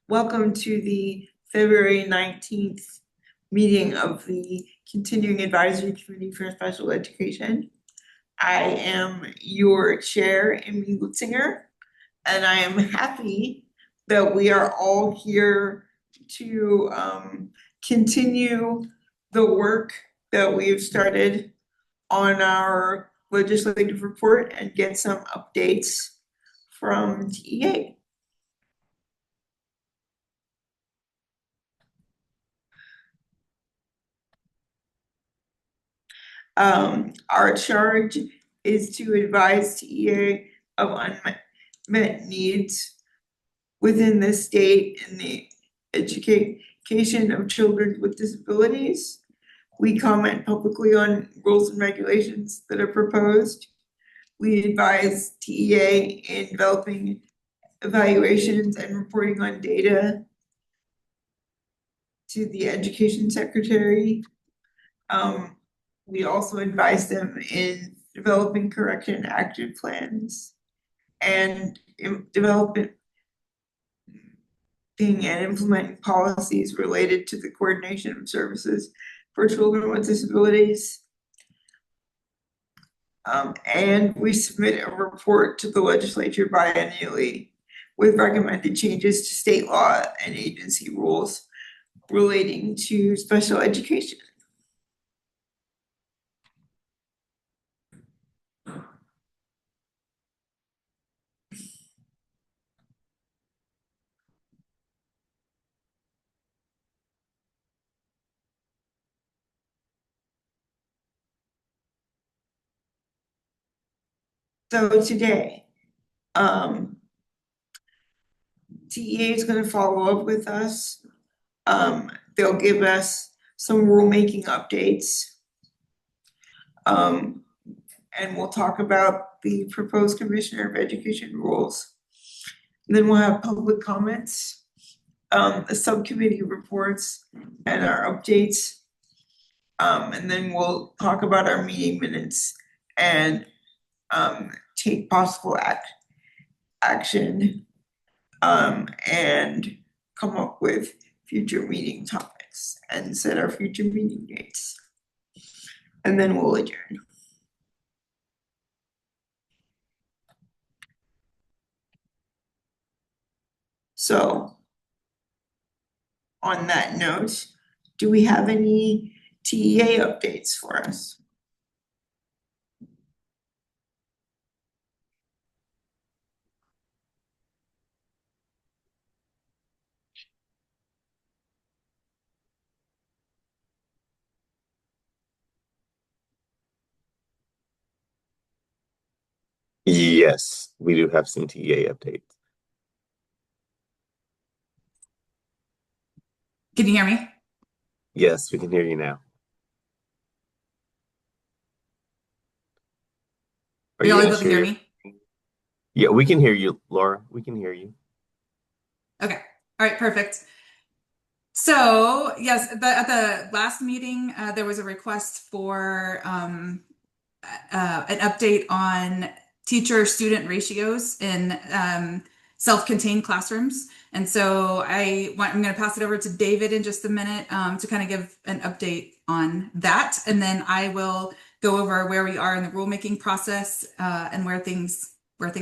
Welcome to the February 19th meeting of the Continuing Advisory Committee for Special Education. I am your chair, Amy Lutzinger, and I am happy that we are all here to continue the work that we've started on our legislative report and get some updates from TEA. Our charge is to advise TEA of unmet needs within the state in the education of children with disabilities. We comment publicly on rules and regulations that are proposed. We advise TEA in developing evaluations and reporting on data to the education secretary. We also advise them in developing correction and action plans and developing and implementing policies related to the coordination of services for children with disabilities. And we submit a report to the legislature biannually with recommended changes to state law and agency rules relating to special education. So today, TEA is going to follow up with us. They'll give us some rulemaking updates. And we'll talk about the proposed Commissioner of Education rules. And then we'll have public comments, the subcommittee reports and our updates. And then we'll talk about our meeting minutes and take possible action and come up with future meeting topics and set our future meeting dates. And then we'll adjourn. So on that note, do we have any TEA updates for us? Yes, we do have some TA updates. Can you hear me? Yes, we can hear you now. Are you able to hear me? Yeah, we can hear you, Laura. We can hear you. Okay. All right, perfect. So yes, at the last meeting, there was a request for an update on teacher-student ratios in self-contained classrooms. And so I'm going to pass it over to David in just a minute to kind of give an update on that. And then I will go over where we are in the rulemaking process and where things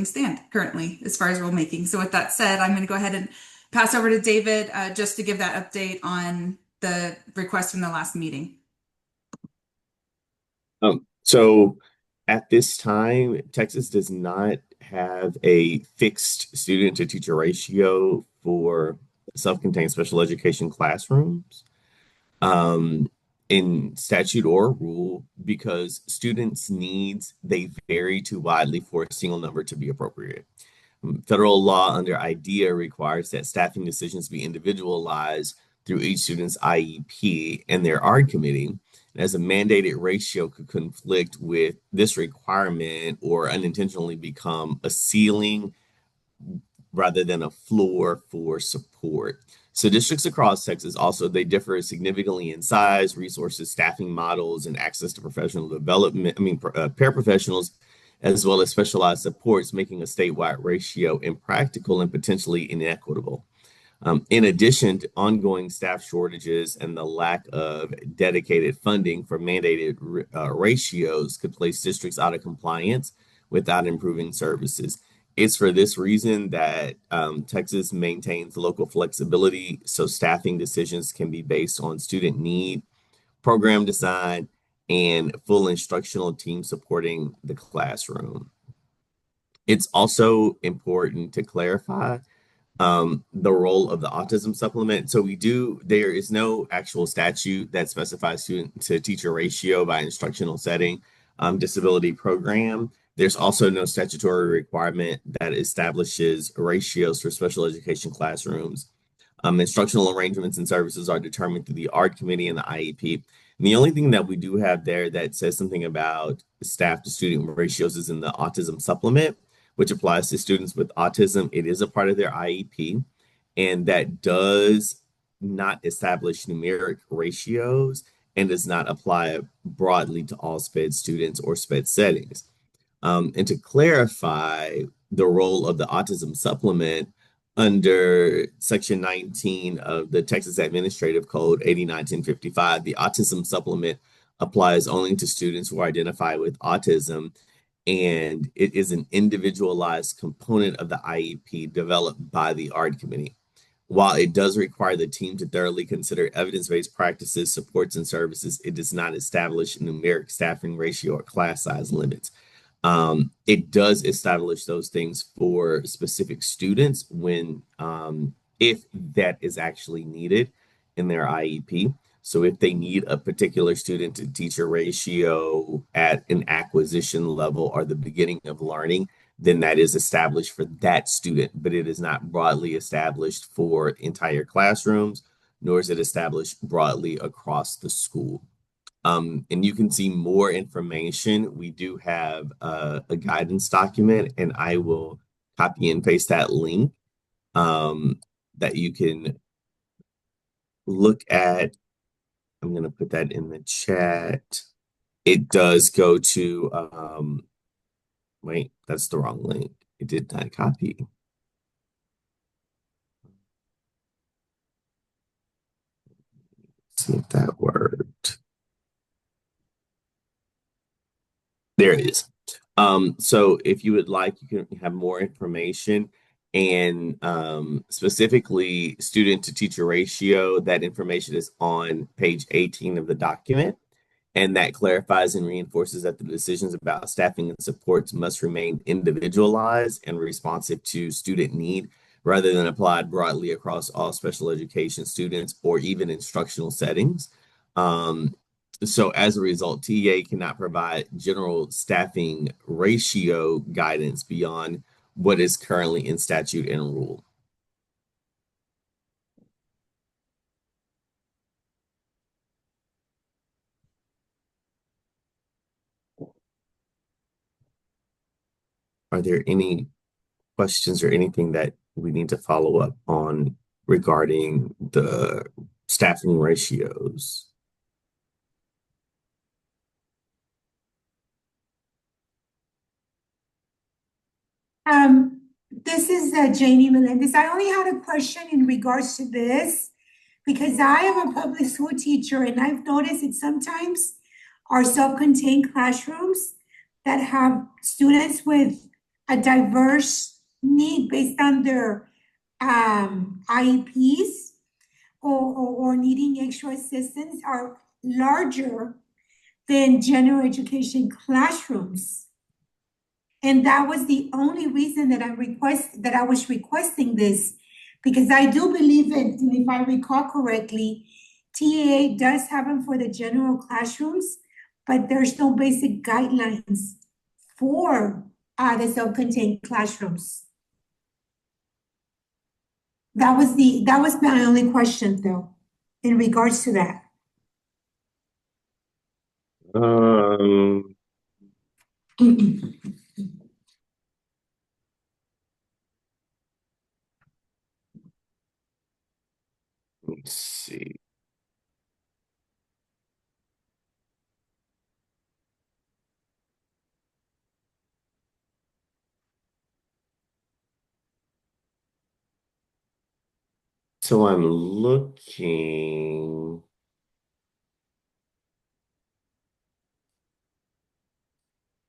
stand currently as far as rulemaking. So with that said, I'm going to go ahead and pass over to David just to give that update on the request from the last meeting. So at this time, Texas does not have a fixed student to teacher ratio for self-contained special education classrooms in statute or rule because students' needs, they vary too widely for a single number to be appropriate. Federal law under IDEA requires that staffing decisions be individualized through each student's IEP and their ARD committee, as a mandated ratio could conflict with this requirement or unintentionally become a ceiling rather than a floor for support. So districts across Texas also, they differ significantly in size, resources, staffing models, and access to professional development, paraprofessionals, as well as specialized supports, making a statewide ratio impractical and potentially inequitable. In addition to ongoing staff shortages and the lack of dedicated funding for mandated ratios could place districts out of compliance without improving services. It's for this reason that Texas maintains local flexibility so staffing decisions can be based on student need, program design, and full instructional team supporting the classroom. It's also important to clarify the role of the autism supplement. So there is no actual statute that specifies student to teacher ratio by instructional setting, disability program. There's also no statutory requirement that establishes ratios for special education classrooms. Instructional arrangements and services are determined through the ARD committee and the IEP. And the only thing that we do have there that says something about staff to student ratios is in the autism supplement, which applies to students with autism. It is a part of their IEP, and that does not establish numeric ratios and does not apply broadly to all SPED students or SPED settings. And to clarify the role of the autism supplement under Section 19 of the Texas Administrative Code 89-1055, the autism supplement applies only to students who identify with autism, and it is an individualized component of the IEP developed by the ARD committee. While it does require the team to thoroughly consider evidence-based practices, supports, and services, it does not establish numeric staffing ratio or class size limits. It does establish those things for specific students when, if that is actually needed in their IEP. So if they need a particular student to teacher ratio at an acquisition level or the beginning of learning, then that is established for that student, but it is not broadly established for entire classrooms, nor is it established broadly across the school. And you can see more information. We do have a guidance document, and I will copy and paste that link that you can look at. I'm going to put that in the chat. It does go to, wait, that's the wrong link. It did not copy. See if that worked. There it is. So if you would like, you can have more information and specifically student to teacher ratio. That information is on page 18 of the document. And that clarifies and reinforces that the decisions about staffing and supports must remain individualized and responsive to student need rather than applied broadly across all special education students or even instructional settings. So as a result, TEA cannot provide general staffing ratio guidance beyond what is currently in statute and rule. Are there any questions or anything that we need to follow up on regarding the staffing ratios? This is Janie Melendez. I only had a question in regards to this because I am a public school teacher and I've noticed that sometimes our self-contained classrooms that have students with a diverse need based on their IEPs or needing extra assistance are larger than general education classrooms. And that was the only reason that I was requesting this, because I do believe in, and if I recall correctly, TAA does have them for the general classrooms, but there's no basic guidelines for the self-contained classrooms. That was my only question though, in regards to that. Let's see. So I'm looking.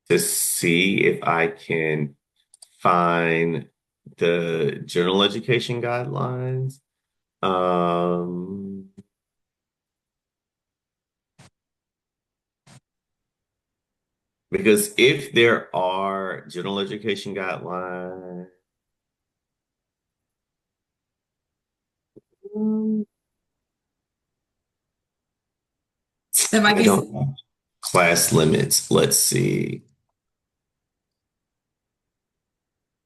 To see if I can find the general education guidelines. Um, because if there are general education guidelines, There might I be, don't know. Class limits. Let's see.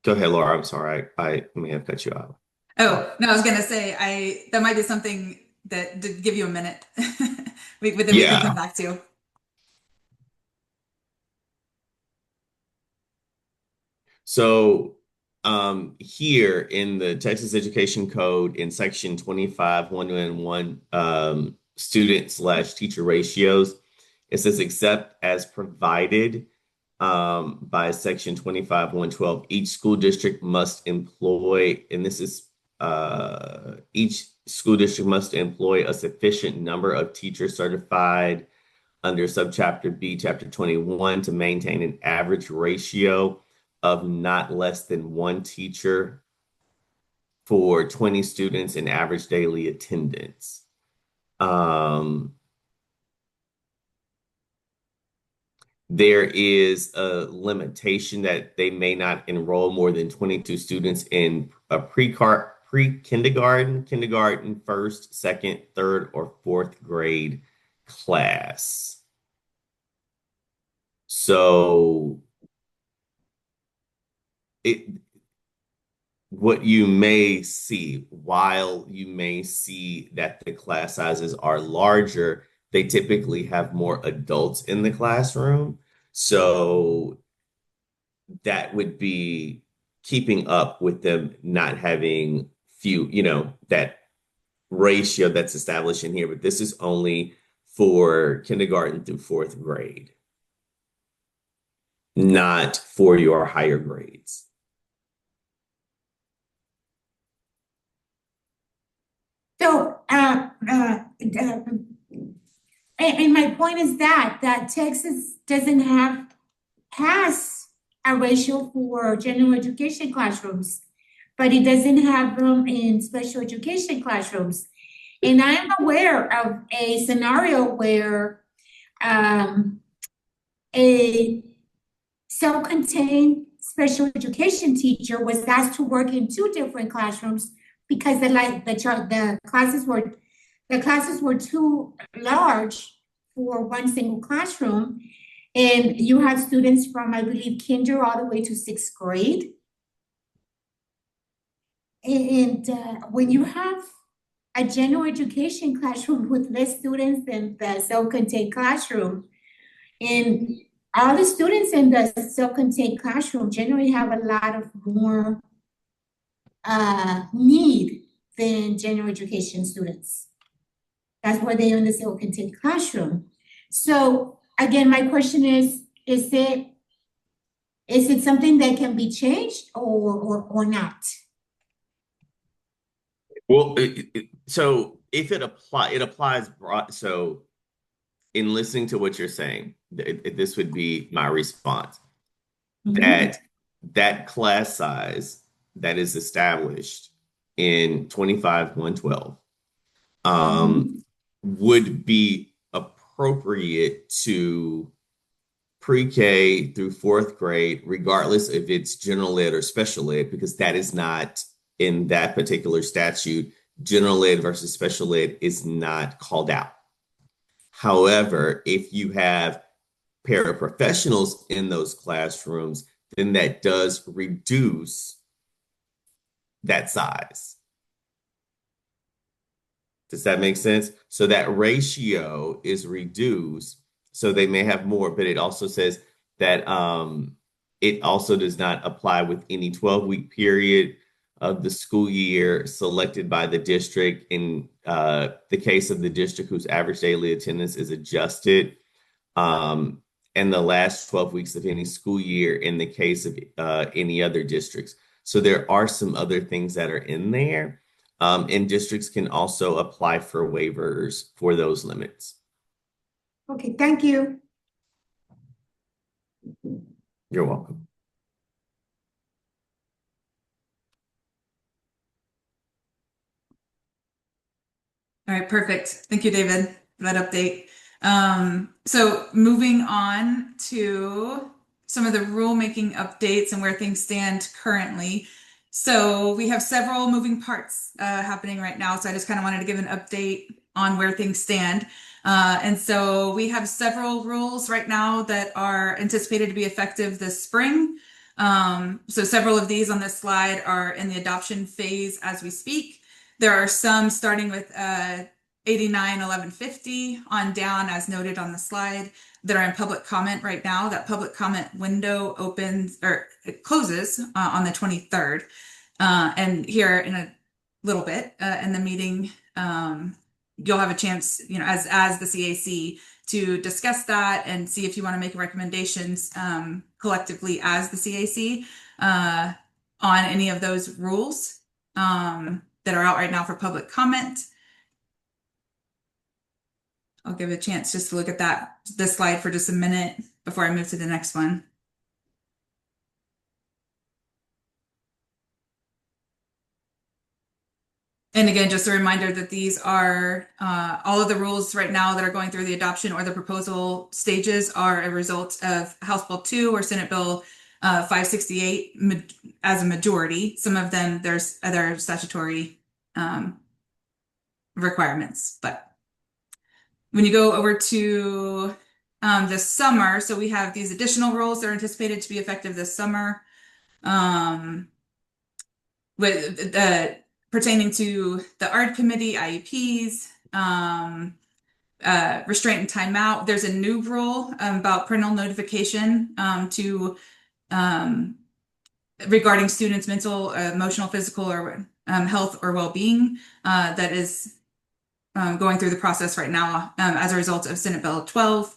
Go ahead, Laura. I'm sorry. I may have cut you off. oh, no, I was gonna say, that might be something that, to give you a minute. We can come Yeah. back to. So here in the Texas Education Code in section 25.111, student/teacher ratios, it says except as provided by section 25.112, each school district must employ, and this is each school district must employ a sufficient number of teachers certified under subchapter B, chapter 21, to maintain an average ratio of not less than one teacher for 20 students in average daily attendance. There is a limitation that they may not enroll more than 22 students in a pre-kindergarten, kindergarten, first, second, third, or fourth grade class. So it what you may see, while you may see that the class sizes are larger, they typically have more adults in the classroom. So that would be keeping up with them not having few, that ratio that's established in here. But this is only for kindergarten through fourth grade, not for your higher grades. So, and my point is that Texas has a ratio for general education classrooms, but it doesn't have them in special education classrooms. And I am aware of a scenario where a self-contained special education teacher was asked to work in two different classrooms because the classes were too large for one single classroom. And you had students from, I believe, kinder all the way to sixth grade. And when you have a general education classroom with less students than the self-contained classroom, and all the students in the self-contained classroom generally have a lot of more need than general education students. That's why they're in the self-contained classroom. So again, my question is it something that can be changed or not? Well, so if it applies broad. So in listening to what you're saying, this would be my response. That that class size that is established in 25.112 would be appropriate to pre-K through fourth grade, regardless if it's general ed or special ed, because that is not in that particular statute. General ed versus special ed is not called out. However, if you have paraprofessionals in those classrooms, then that does reduce that size. Does that make sense? So that ratio is reduced. So they may have more, but it also says that it also does not apply with any 12-week period of the school year selected by the district in the case of the district whose average daily attendance is adjusted, and the last 12 weeks of any school year in the case of any other districts. So there are some other things that are in there. And districts can also apply for waivers for those limits. Okay, thank you. You're welcome. All right, perfect. Thank you, David, for that update. So moving on to some of the rulemaking updates and where things stand currently. So we have several moving parts happening right now. So I just kind of wanted to give an update on where things stand. And so we have several rules right now that are anticipated to be effective this spring. So several of these on this slide are in the adoption phase as we speak. There are some starting with 89-1150 on down, as noted on the slide, that are in public comment right now. That public comment window opens or it closes on the 23rd. And here in a little bit in the meeting, you'll have a chance, you know, as the CAC to discuss that and see if you want to make recommendations collectively as the CAC on any of those rules that are out right now for public comment. I'll give a chance just to look at this slide for just a minute before I move to the next one. And again, just a reminder that these are all of the rules right now that are going through the adoption or the proposal stages are a result of House Bill 2 or Senate Bill 568 as a majority. Some of them, there's other statutory requirements, but when you go over to this summer, so we have these additional rules that are anticipated to be effective this summer with pertaining to the ARD committee, IEPs, restraint and timeout. There's a new rule about parental notification regarding students' mental, emotional, physical, or health or well-being that is going through the process right now as a result of Senate Bill 12.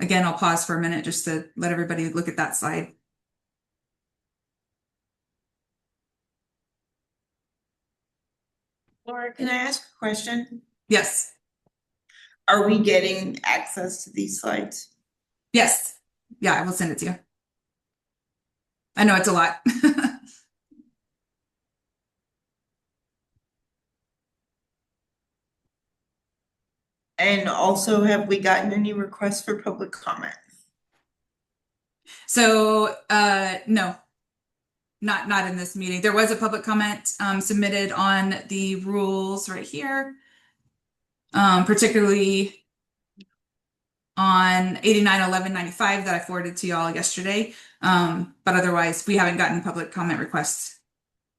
Again, I'll pause for a minute just to let everybody look at that slide. Laura, can I ask a question? Yes. Are we getting access to these slides? Yes. Yeah, I will send it to you. I know it's a lot. And also, have we gotten any requests for public comment? So, no, not in this meeting. There was a public comment submitted on the rules right here, particularly on 89-1195 that I forwarded to y'all yesterday. But otherwise, we haven't gotten public comment requests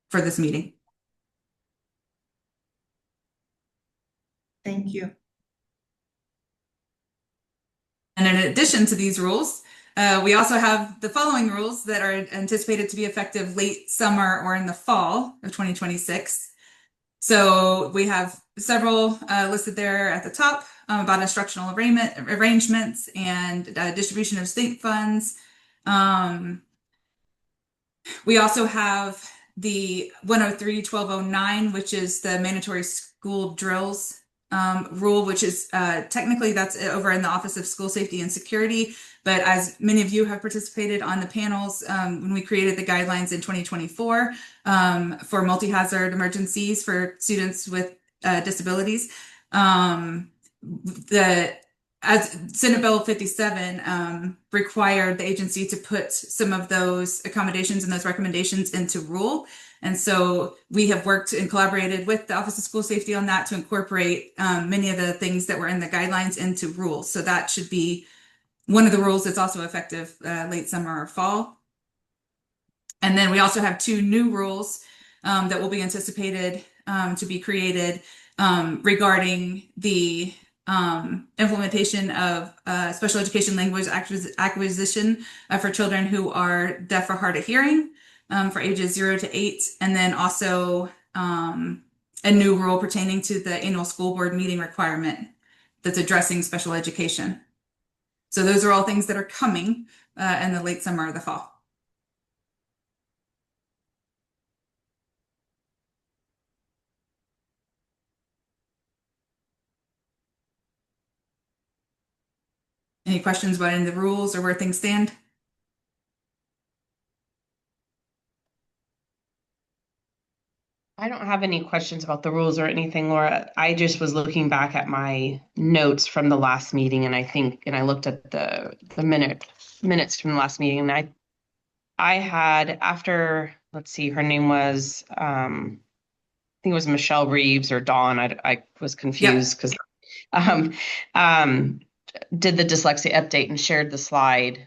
for this meeting. Thank you. And in addition to these rules, we also have the following rules that are anticipated to be effective late summer or in the fall of 2026. So we have several listed there at the top about instructional arrangements and distribution of state funds. We also have the 103-1209, which is the mandatory school drills rule, which is technically that's over in the Office of School Safety and Security. But as many of you have participated on the panels when we created the guidelines in 2024 for multi-hazard emergencies for students with disabilities, as Senate Bill 57 required the agency to put some of those accommodations and those recommendations into rule. And so we have worked and collaborated with the Office of School Safety on that to incorporate many of the things that were in the guidelines into rules. So that should be one of the rules that's also effective late summer or fall. And then we also have two new rules that will be anticipated to be created regarding the implementation of special education language acquisition for children who are deaf or hard of hearing for ages 0 to 8, and then also a new rule pertaining to the annual school board meeting requirement that's addressing special education. So those are all things that are coming in the late summer or the fall. Any questions about any of the rules or where things stand? I don't have any questions about the rules or anything, Laura. I just was looking back at my notes from the last meeting, and I looked at the minutes from the last meeting, and I had after, let's see, her name was I think it was Michelle Reeves or Dawn. I was confused because um um did the dyslexia update and shared the slide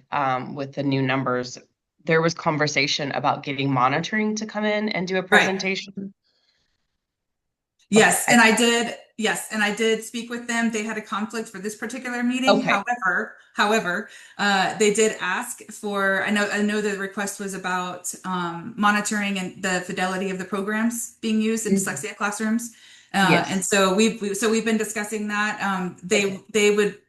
with the new numbers. There was conversation about getting monitoring to come in and do a presentation. Yes, Okay. and I did speak with them. They had a conflict for this particular meeting. Okay. However, they did ask for, I know the request was about monitoring and the fidelity of the programs being used in dyslexia classrooms. Yes. And so we've been discussing that. They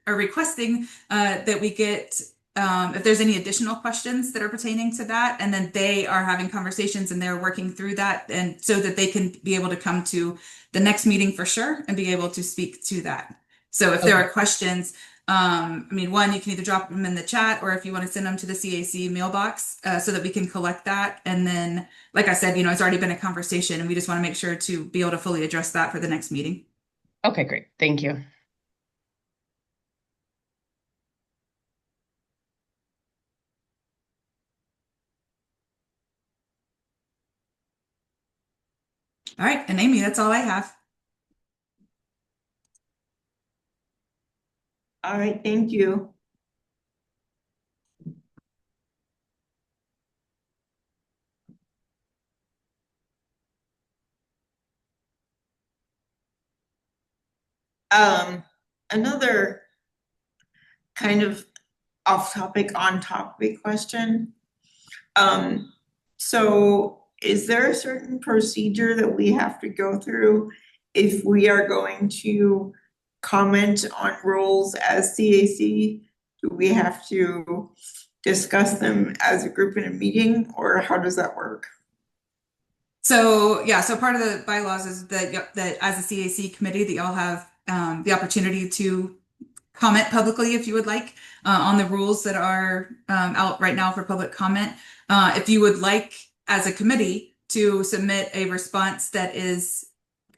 are requesting that we get if there's any additional questions that are pertaining to that, and then they are having conversations and they're working through that, and so that they can be able to come to the next meeting for sure and be able to speak to that. So if there are questions, I mean, one, you can either drop them in the chat, or if you want to send them to the CAC mailbox so that we can collect that. And then, like I said, it's already been a conversation, and we just want to make sure to be able to fully address that for the next meeting. Okay, great. Thank you. All right, and Amy, that's all I have. All right, thank you. Another kind of off topic, on topic question. So is there a certain procedure that we have to go through if we are going to comment on roles as CAC? Do we have to discuss them as a group in a meeting, or how does that work? So yeah, so part of the bylaws is that as a CAC committee, that y'all have the opportunity to comment publicly if you would like on the rules that are out right now for public comment. If you would like, as a committee, to submit a response that is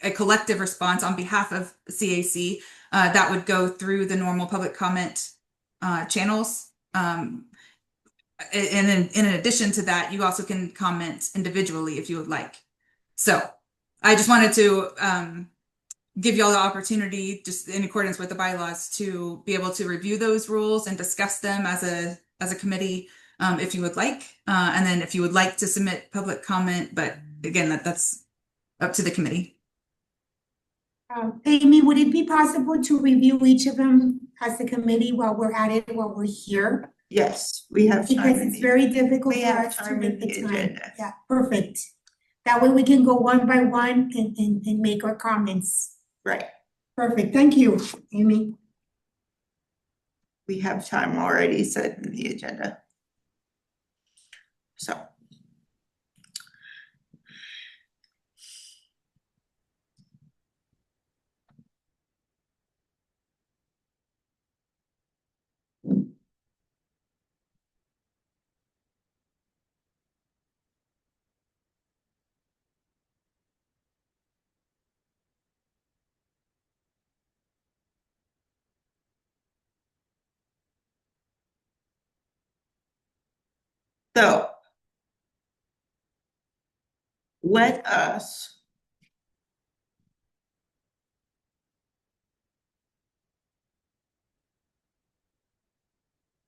a collective response on behalf of CAC, that would go through the normal public comment channels. And in addition to that, you also can comment individually if you would like. So I just wanted to give y'all the opportunity, just in accordance with the bylaws, to be able to review those rules and discuss them as a committee, if you would like. And then if you would like to submit public comment, but again, that's up to the committee. Amy, would it be possible to review each of them as a committee while we're at it, while we're here? Yes, we have time. Because it's very difficult We for have us to time make in the the time. agenda. Yeah, perfect. That way we can go one by one and make our comments. Right, Perfect, thank you, Amy. we have time already set in the agenda. So. So let us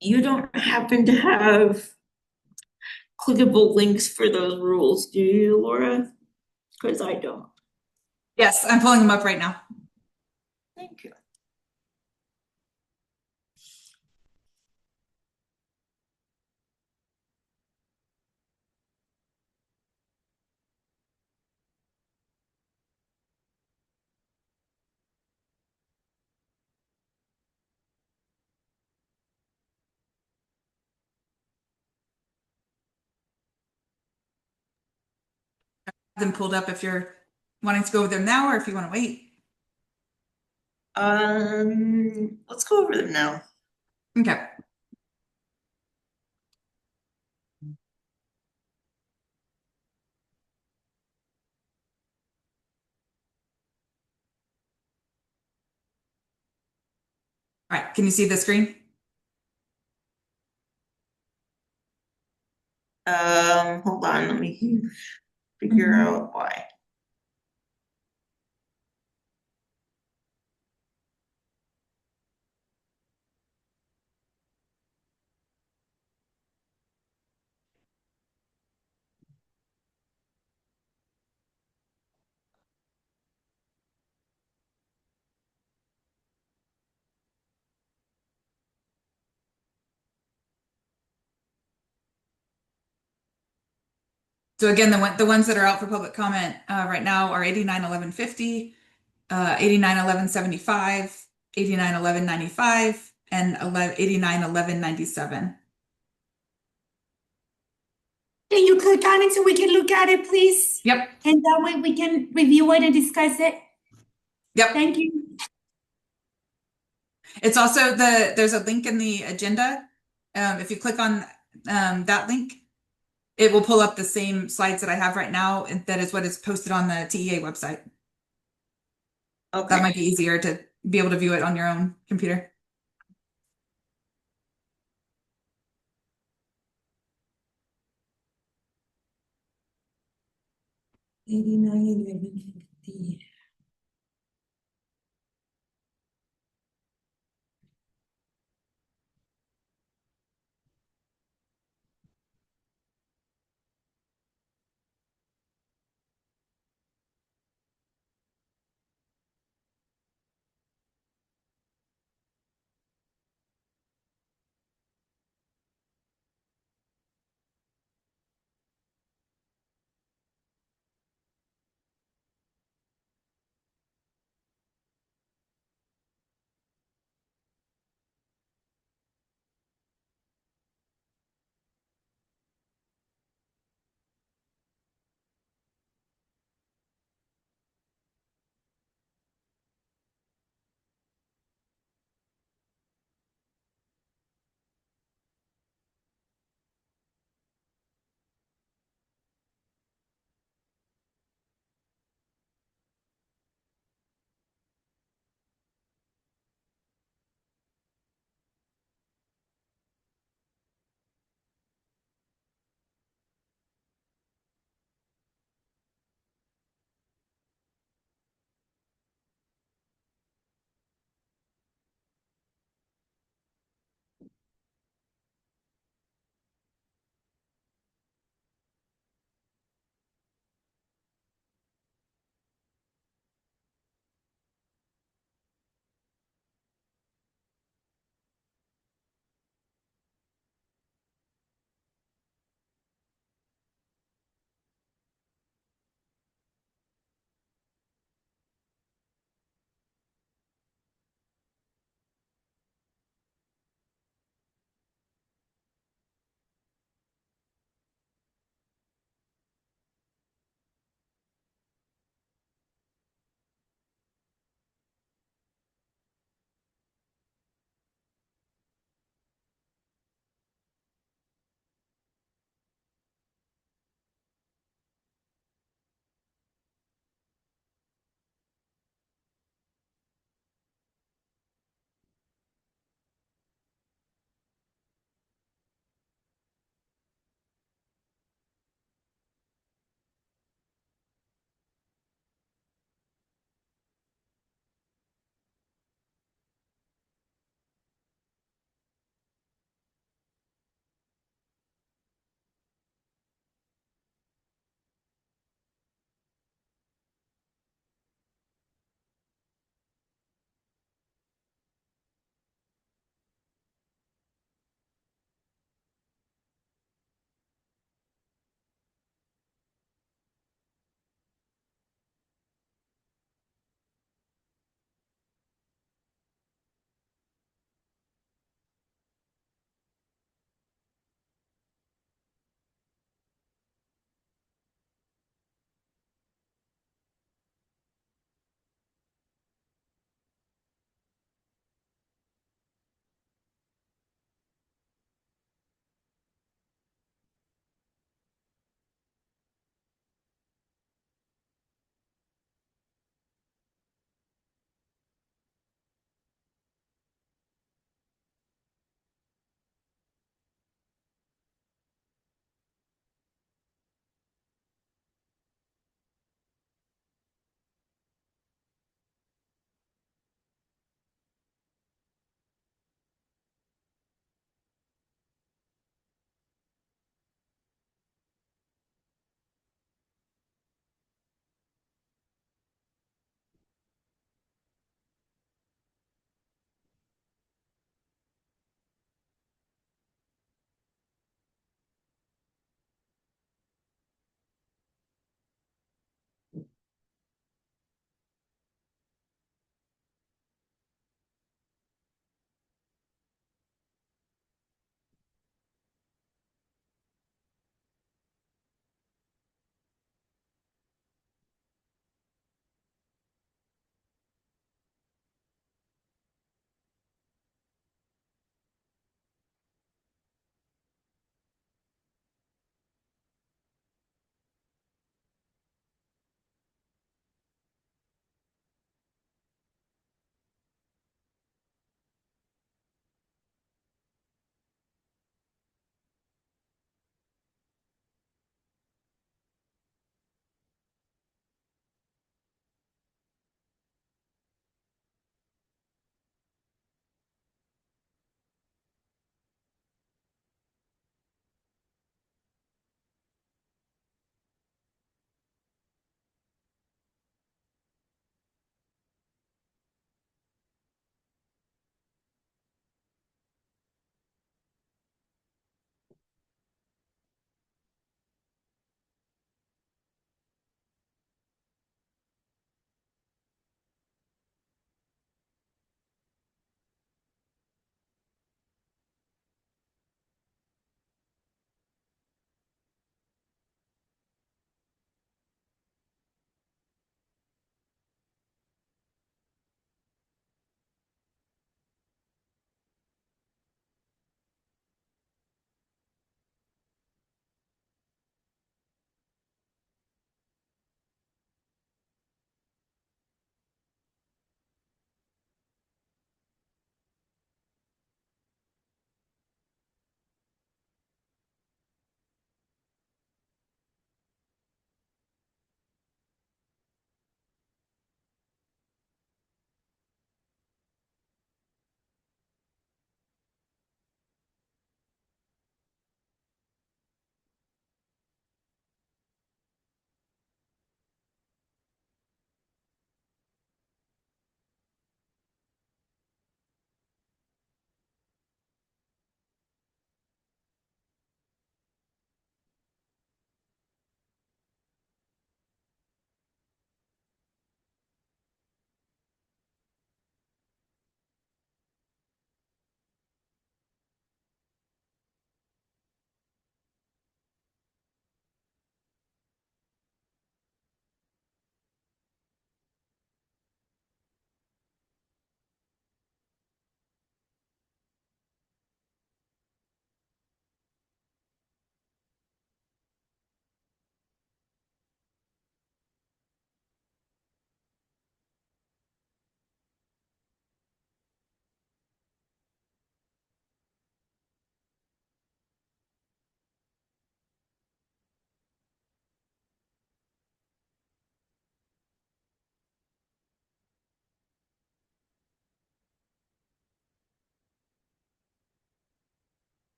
you don't happen to have clickable links for those rules, do you, Laura? Because I don't. Yes, I'm pulling them up right now. Thank you. Them pulled up if you're wanting to go over them now, or if you want to wait. Let's go over them now. Okay. All right, can you see the screen? Hold on, let me figure out why. So again, the ones that are out for public comment right now are 891150, 891175, 891195, and 891197. Can you click on it so we can look at it, please? Yep. And that way we can review it and discuss it. Yep. Thank you. It's also there's a link in the agenda. If you click on that link, it will pull up the same slides that I have right now, and that is what is posted on the TEA website. That Okay, might be easier to be able to view it on your own computer.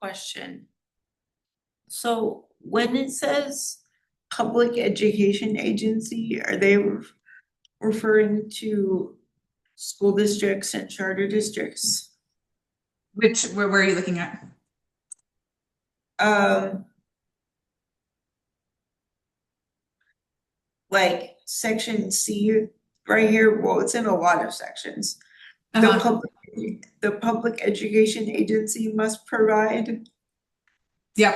question. So when it says public education agency, are they referring to school districts and charter districts? Where are you looking at? Um. Like section C right here, well, it's in a lot of sections. Uh-huh. The public education agency must provide, Yep.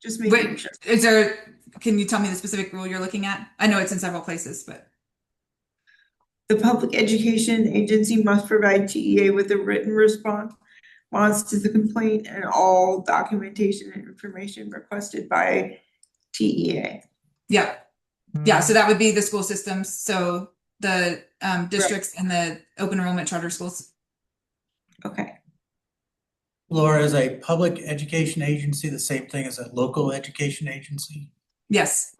just making Wait, sure. can you tell me the specific rule you're looking at? I know it's in several places, but. The public education agency must provide TEA with a written response to the complaint and all documentation and information requested by TEA. Yeah. Yeah, so that would be the school systems, so the districts and the open enrollment charter schools. Okay, Laura, is a public education agency the same thing as a local education agency? Yes.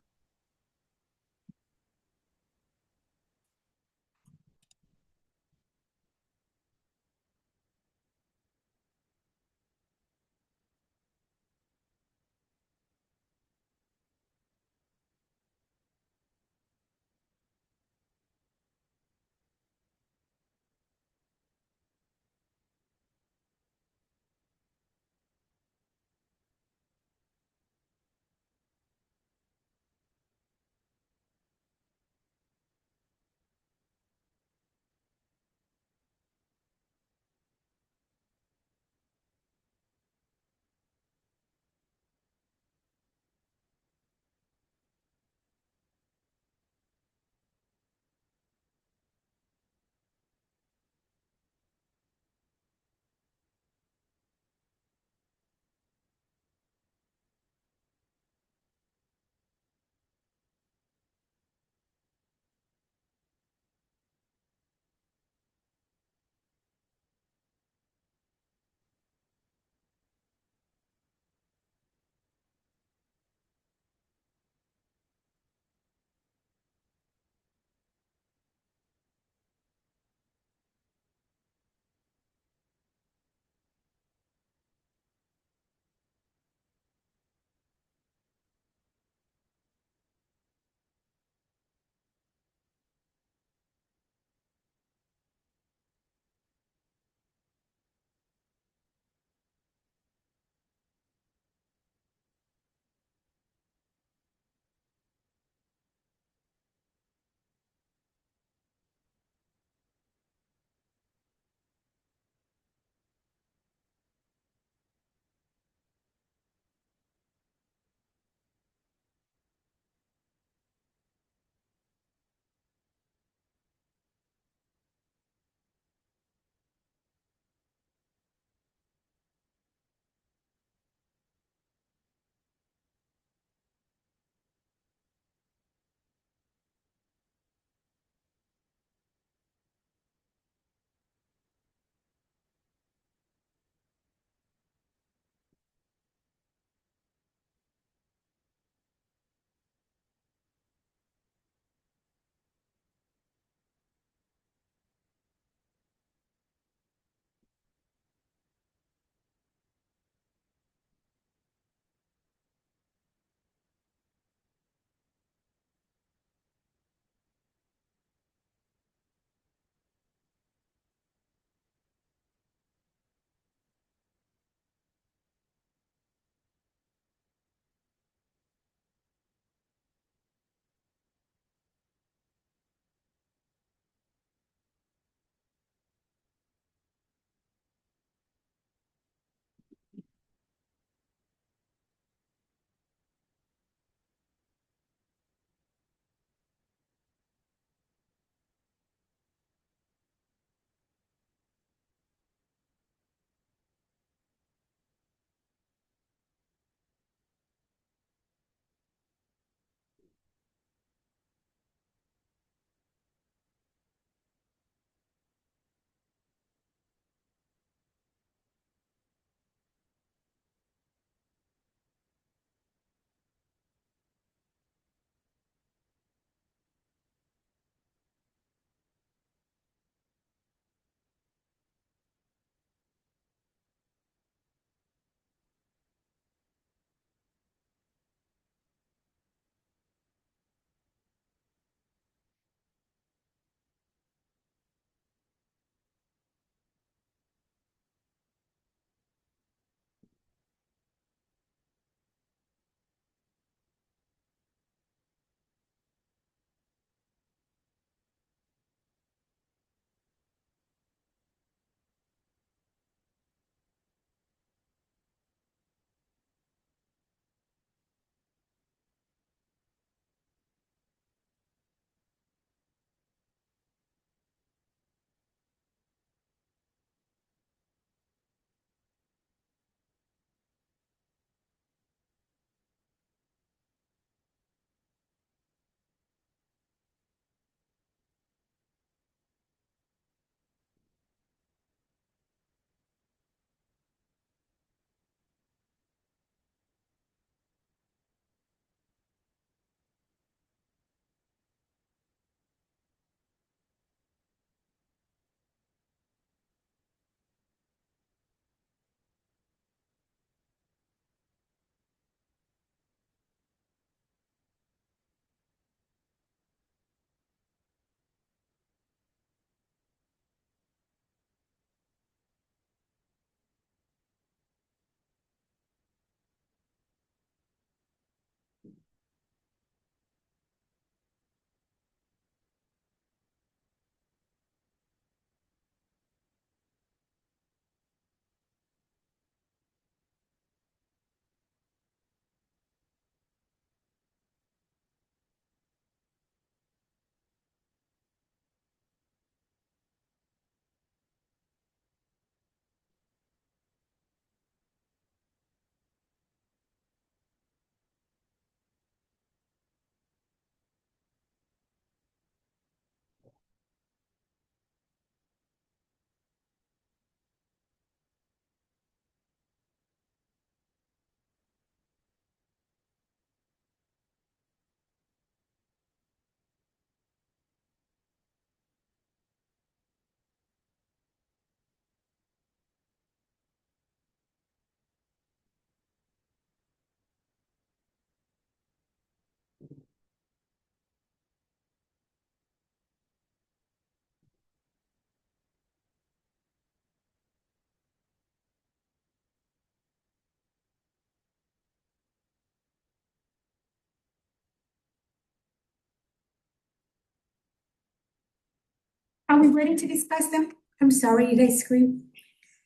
Are we ready to discuss them? I'm sorry, did I scream?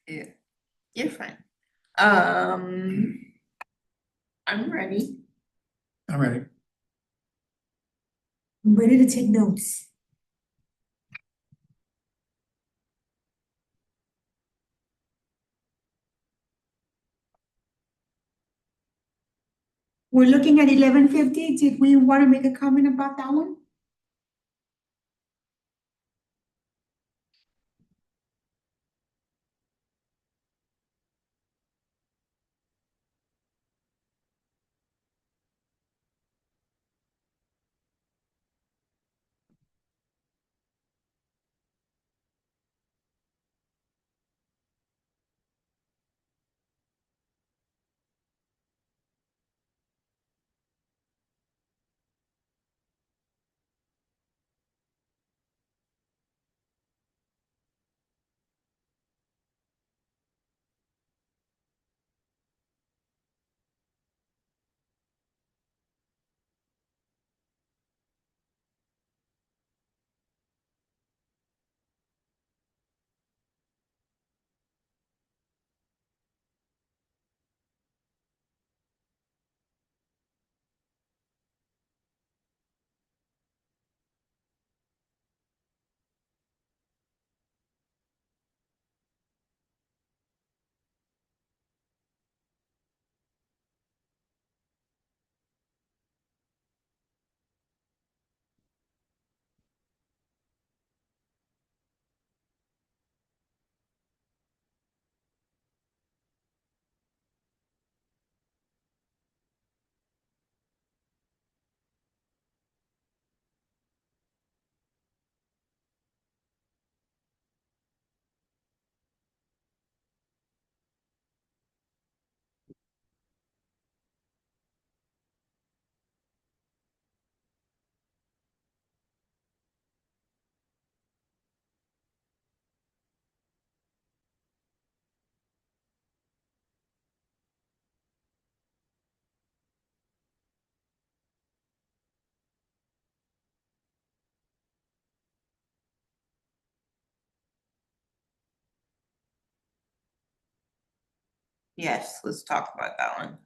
Yeah, you're fine. I'm ready. I'm ready. I'm ready to take notes. We're looking at 11:50. Did we want to make a comment about that one? Yes, let's talk about that one.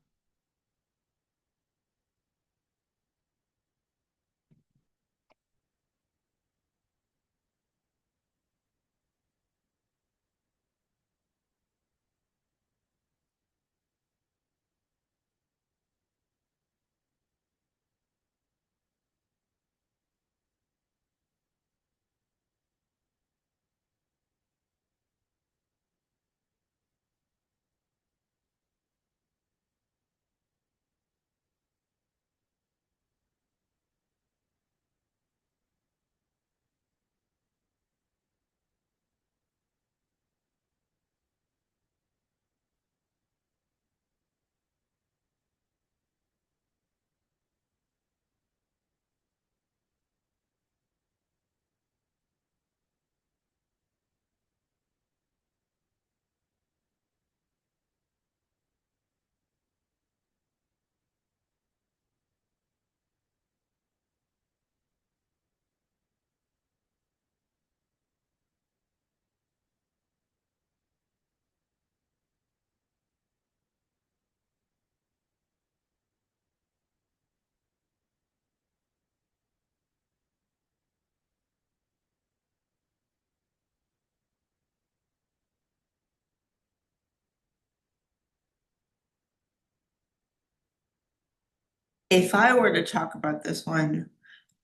If I were to talk about this one,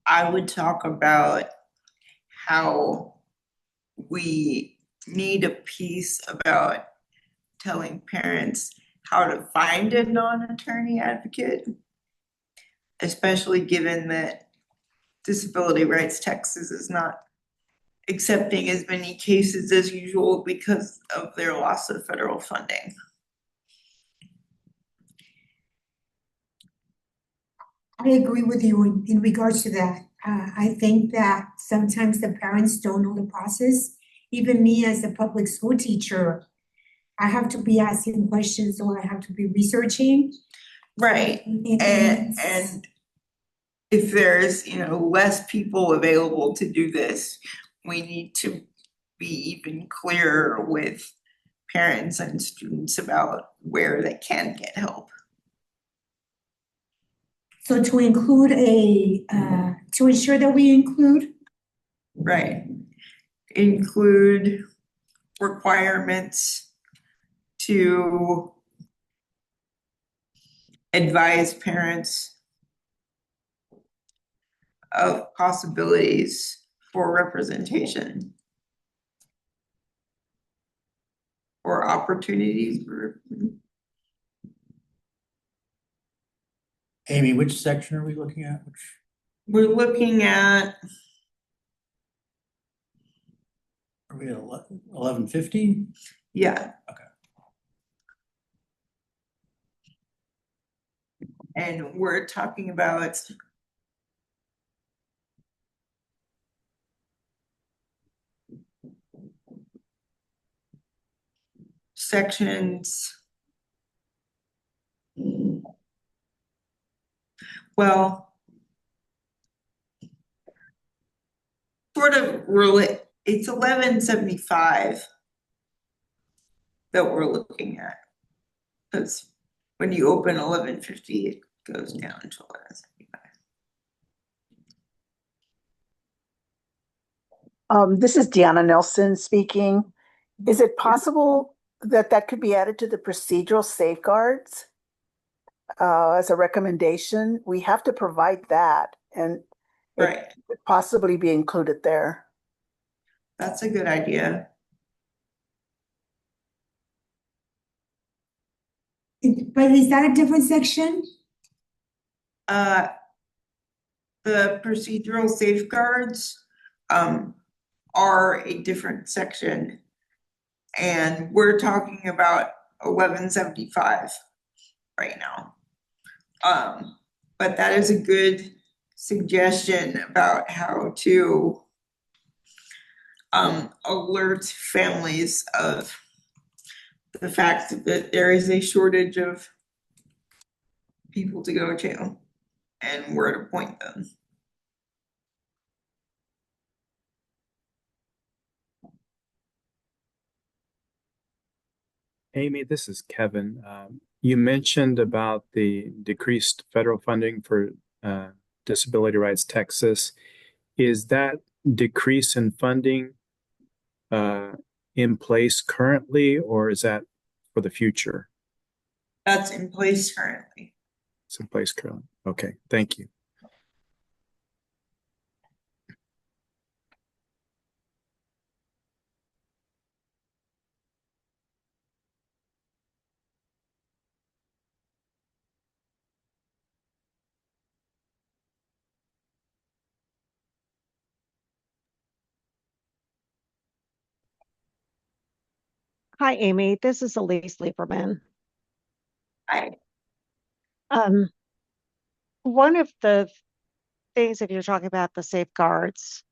I would talk about how we need a piece about telling parents how to find a non-attorney advocate, especially given that Disability Rights Texas is not accepting as many cases as usual because of their loss of federal funding. I agree with you in regards to that. I think that sometimes the parents don't know the process. Even me as a public school teacher, I have to be asking questions or I have to be researching. Right, and if there's, less people available to do this, we need to be even clearer with parents and students about where they can get help. So to include to ensure that we include, Right. Include requirements to advise parents of possibilities for representation or opportunities for. Amy, which section are we looking at? We're looking at Are we at 11:15? Yeah. Okay. And we're talking about sections. Well, sort of really, it's 1175 that we're looking at. Because when you open 1150, it goes down to 1175. This is Deanna Nelson speaking. Is it possible that that could be added to the procedural safeguards as a recommendation? We have to provide that, and it Right, could possibly be included there. that's a good idea. but is that a different section? The procedural safeguards are a different section. And we're talking about 1175 right now. But that is a good suggestion about how to alert families of the fact that there is a shortage of people to go to and where to point them. Amy, this is Kevin. You mentioned about the decreased federal funding for Disability Rights Texas. Is that decrease in funding in place currently, or is that for the future? That's in place currently. It's in place currently. Okay, thank you. Hi, Amy. This is Elise Lieberman. I One of the things, if you're talking about the safeguards,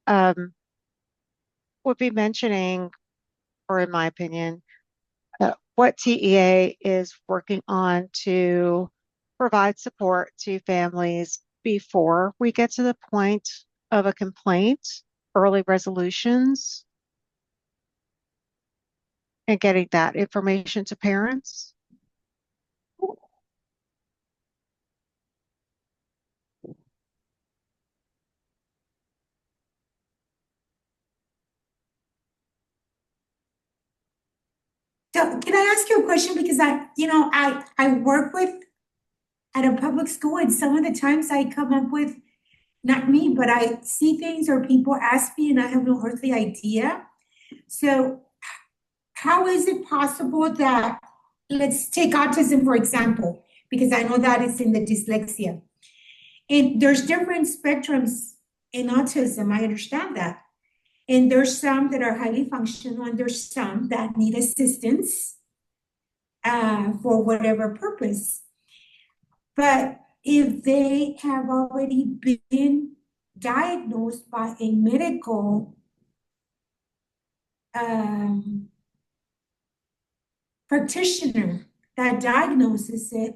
would be mentioning, or in my opinion, what TEA is working on to provide support to families before we get to the point of a complaint, early resolutions, and getting that information to parents. So can I ask you a question? Because I work at a public school, and some of the times I come up with, not me, but I see things or people ask me and I have no earthly idea. So how is it possible that, let's take autism, for example, because I know that it's in the dyslexia. And there's different spectrums in autism, I understand that. And there's some that are highly functional, and there's some that need assistance for whatever purpose. But if they have already been diagnosed by a medical practitioner that diagnoses it,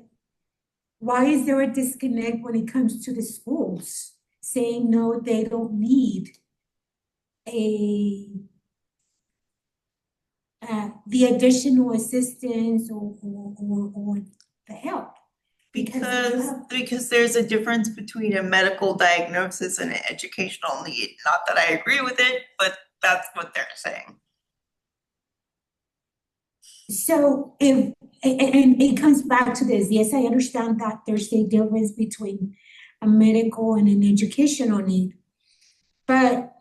why is there a disconnect when it comes to the schools saying no, they don't need a the additional assistance or the help. Because there's a difference between a medical diagnosis and an educational need. Not that I agree with it, but that's what they're saying. So if, and it comes back to this, yes, I understand that there's a difference between a medical and an educational need. But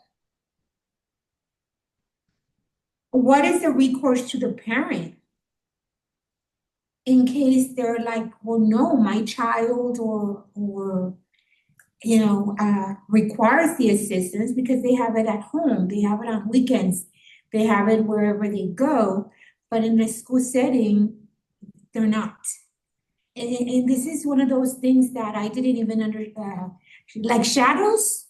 what is the recourse to the parent? In case they're like, well, no, my child or requires the assistance because they have it at home, they have it on weekends, they have it wherever they go, but in the school setting, they're not. And this is one of those things that I didn't even like shadows.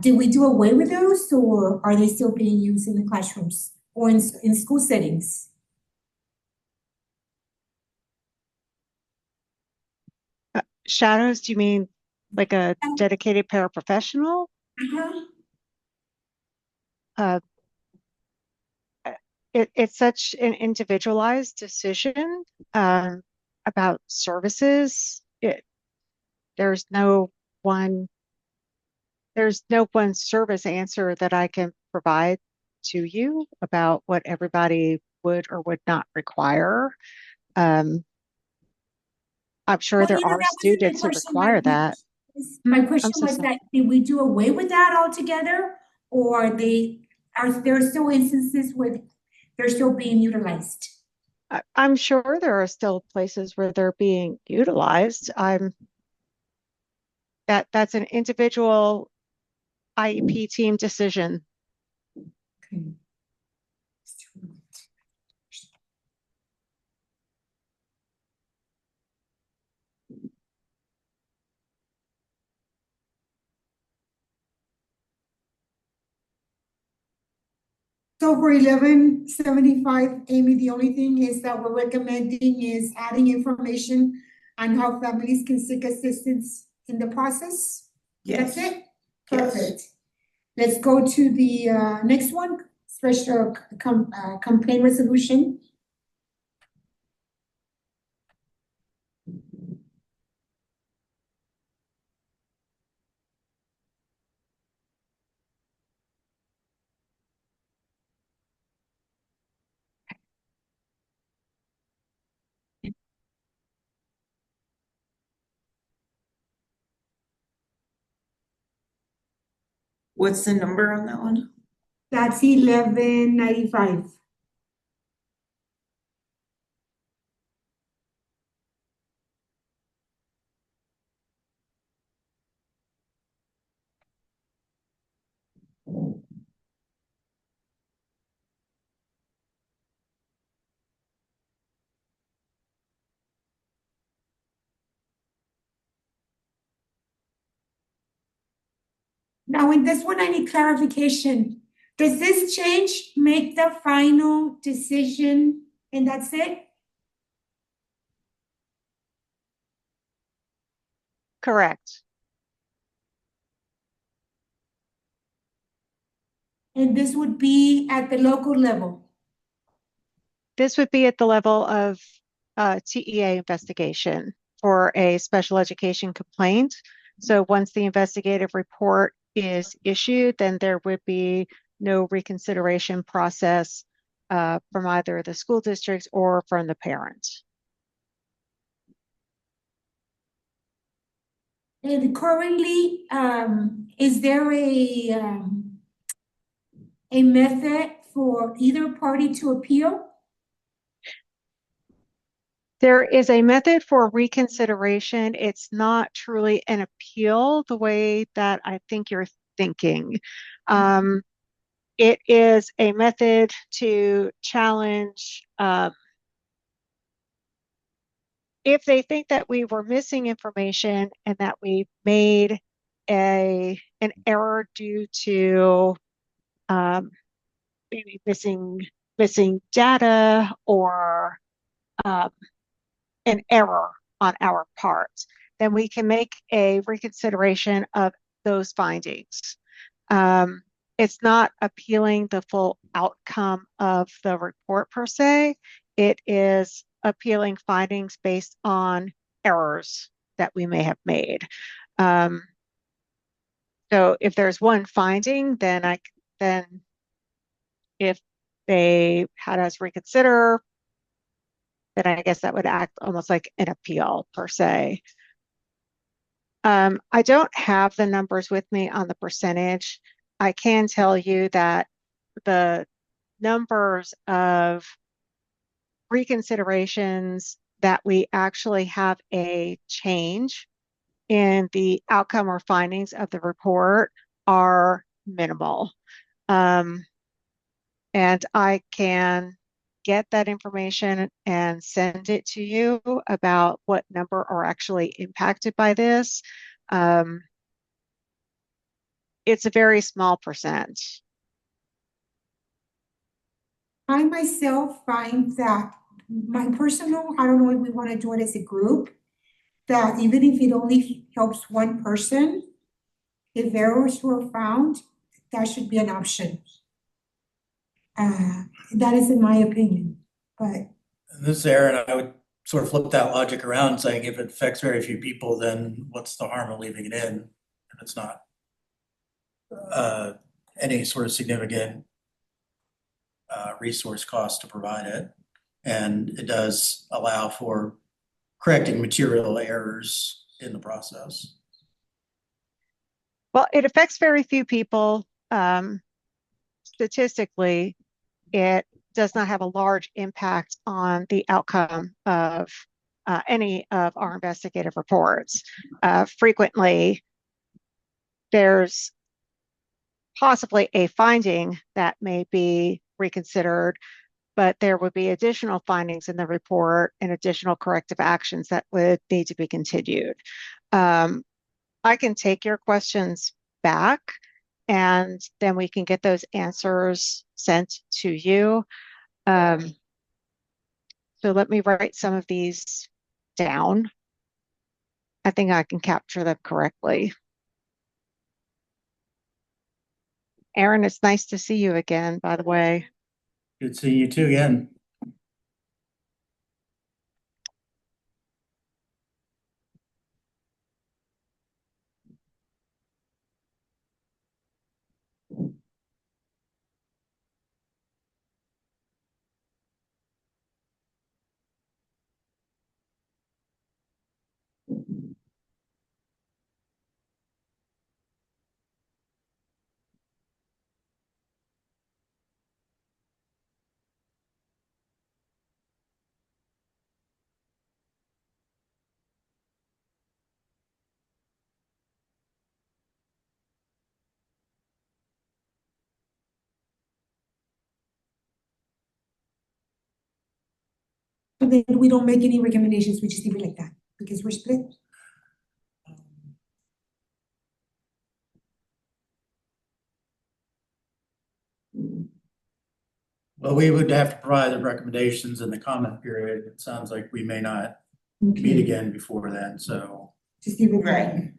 Did we do away with those, or are they still being used in the classrooms or in school settings? Shadows, do you mean like a dedicated paraprofessional? Uh, it's such an individualized decision about services. There's no one service answer that I can provide to you about what everybody would or would not require. I'm sure there are students who require that. My question so was sorry. that, did we do away with that altogether? Or are there still instances where they're still being utilized? I'm sure there are still places where they're being utilized. That's an individual IEP team decision. Okay. So for 1175, Amy, the only thing is that we're recommending is adding information on how families can seek assistance in the process. Yes. That's it? Yes. Perfect. Let's go to the next one, special complaint resolution. What's the number on that one? That's 1195. Now, in this one, I need clarification. Does this change make the final decision and that's it? Correct. And this would be at the local level? This would be at the level of TEA investigation for a special education complaint. So once the investigative report is issued, then there would be no reconsideration process from either the school districts or from the parent. And currently, is there a method for either party to appeal? There is a method for reconsideration. It's not truly an appeal the way that I think you're thinking. It is a method to challenge if they think that we were missing information and that we made an error due to maybe missing data or an error on our part, then we can make a reconsideration of those findings. it's not appealing the full outcome of the report per se. It is appealing findings based on errors that we may have made. So if there's one finding, then if they had us reconsider, then I guess that would act almost like an appeal per se. I don't have the numbers with me on the percentage. I can tell you that the numbers of reconsiderations that we actually have a change in the outcome or findings of the report are minimal. And I can get that information and send it to you about what number are actually impacted by this. It's a very small percent. I myself find that my personal, I don't know if we want to do it as a group, that even if it only helps one person, if errors were found, that should be an option. That is in my opinion, but This is Aaron, I would sort of flip that logic around, saying if it affects very few people, then what's the harm of leaving it in? If it's not any sort of significant resource cost to provide it. And it does allow for correcting material errors in the process. Well, it affects very few people. Statistically, it does not have a large impact on the outcome of any of our investigative reports. Frequently, there's possibly a finding that may be reconsidered, but there would be additional findings in the report and additional corrective actions that would need to be continued. I can take your questions back and then we can get those answers sent to you. So let me write some of these down. I think I can capture them correctly. Aaron, it's nice to see you again, by the way. Good to see you too again. so then we don't make any recommendations, we just leave it like that, because we're split. Well, we would have to provide the recommendations in the comment period. It sounds like we may not meet again before then, so. Just leave it Right.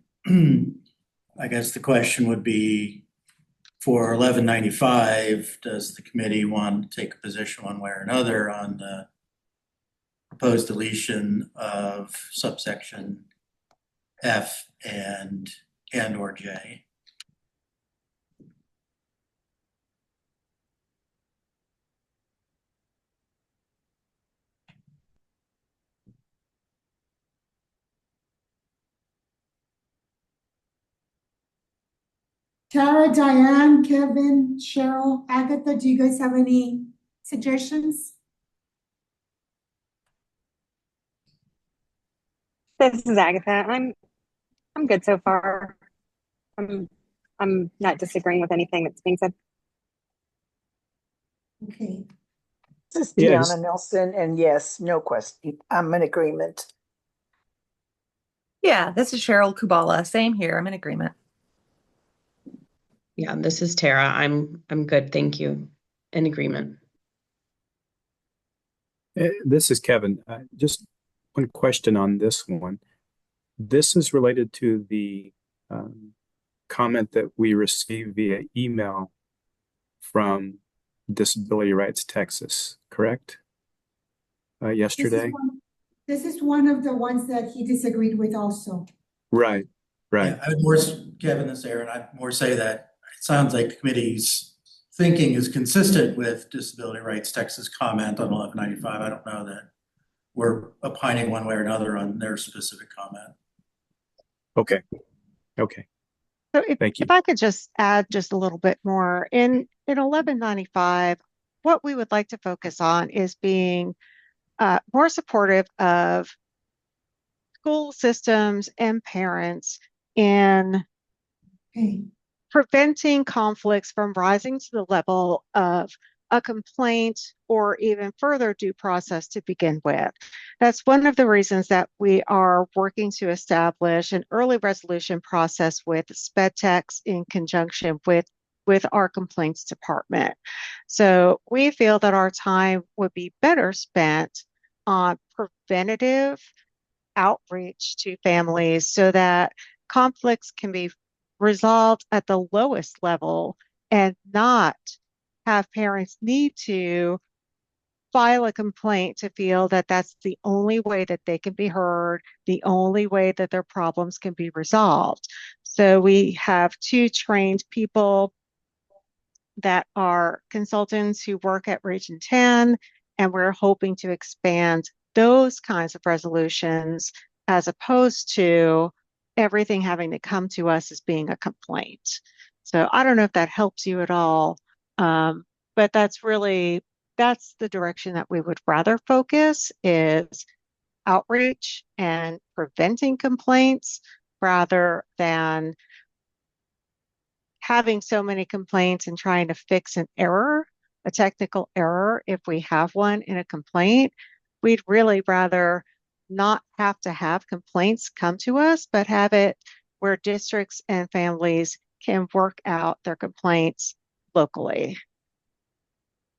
I guess the question would be, for 1195, does the committee want to take a position one way or another on the proposed deletion of subsection F and or J? Tara, Diane, Kevin, Cheryl, Agatha, do you guys have any suggestions? This is Agatha. I'm good so far. I'm not disagreeing with anything that's being said. Okay, This is Yes. Deanna Nelson, and yes, no question. I'm in agreement. Yeah, this is Cheryl Kubala. Same here. I'm in agreement. Yeah, this is Tara. I'm good, thank you. In agreement. This is Kevin. Just one question on this one. This is related to the comment that we received via email from Disability Rights Texas, correct? Yesterday? This is one of the ones that he disagreed with also. Right, right. Yeah, I would more, Kevin, this Aaron, I'd more say that it sounds like the committee's thinking is consistent with Disability Rights Texas comment on 1195. I don't know that we're opining one way or another on their specific comment. Okay. Okay. So Thank you. if I could just add just a little bit more in 1195, what we would like to focus on is being more supportive of school systems and parents in Okay. preventing conflicts from rising to the level of a complaint or even further due process to begin with. That's one of the reasons that we are working to establish an early resolution process with SpedTex in conjunction with our complaints department. So we feel that our time would be better spent on preventative outreach to families so that conflicts can be resolved at the lowest level and not have parents need to file a complaint to feel that that's the only way that they can be heard, the only way that their problems can be resolved. So we have 2 trained people that are consultants who work at Region 10, and we're hoping to expand those kinds of resolutions as opposed to everything having to come to us as being a complaint. So I don't know if that helps you at all, but that's the direction that we would rather focus is outreach and preventing complaints rather than having so many complaints and trying to fix an error, a technical error, if we have one in a complaint. We'd really rather not have to have complaints come to us, but have it where districts and families can work out their complaints locally.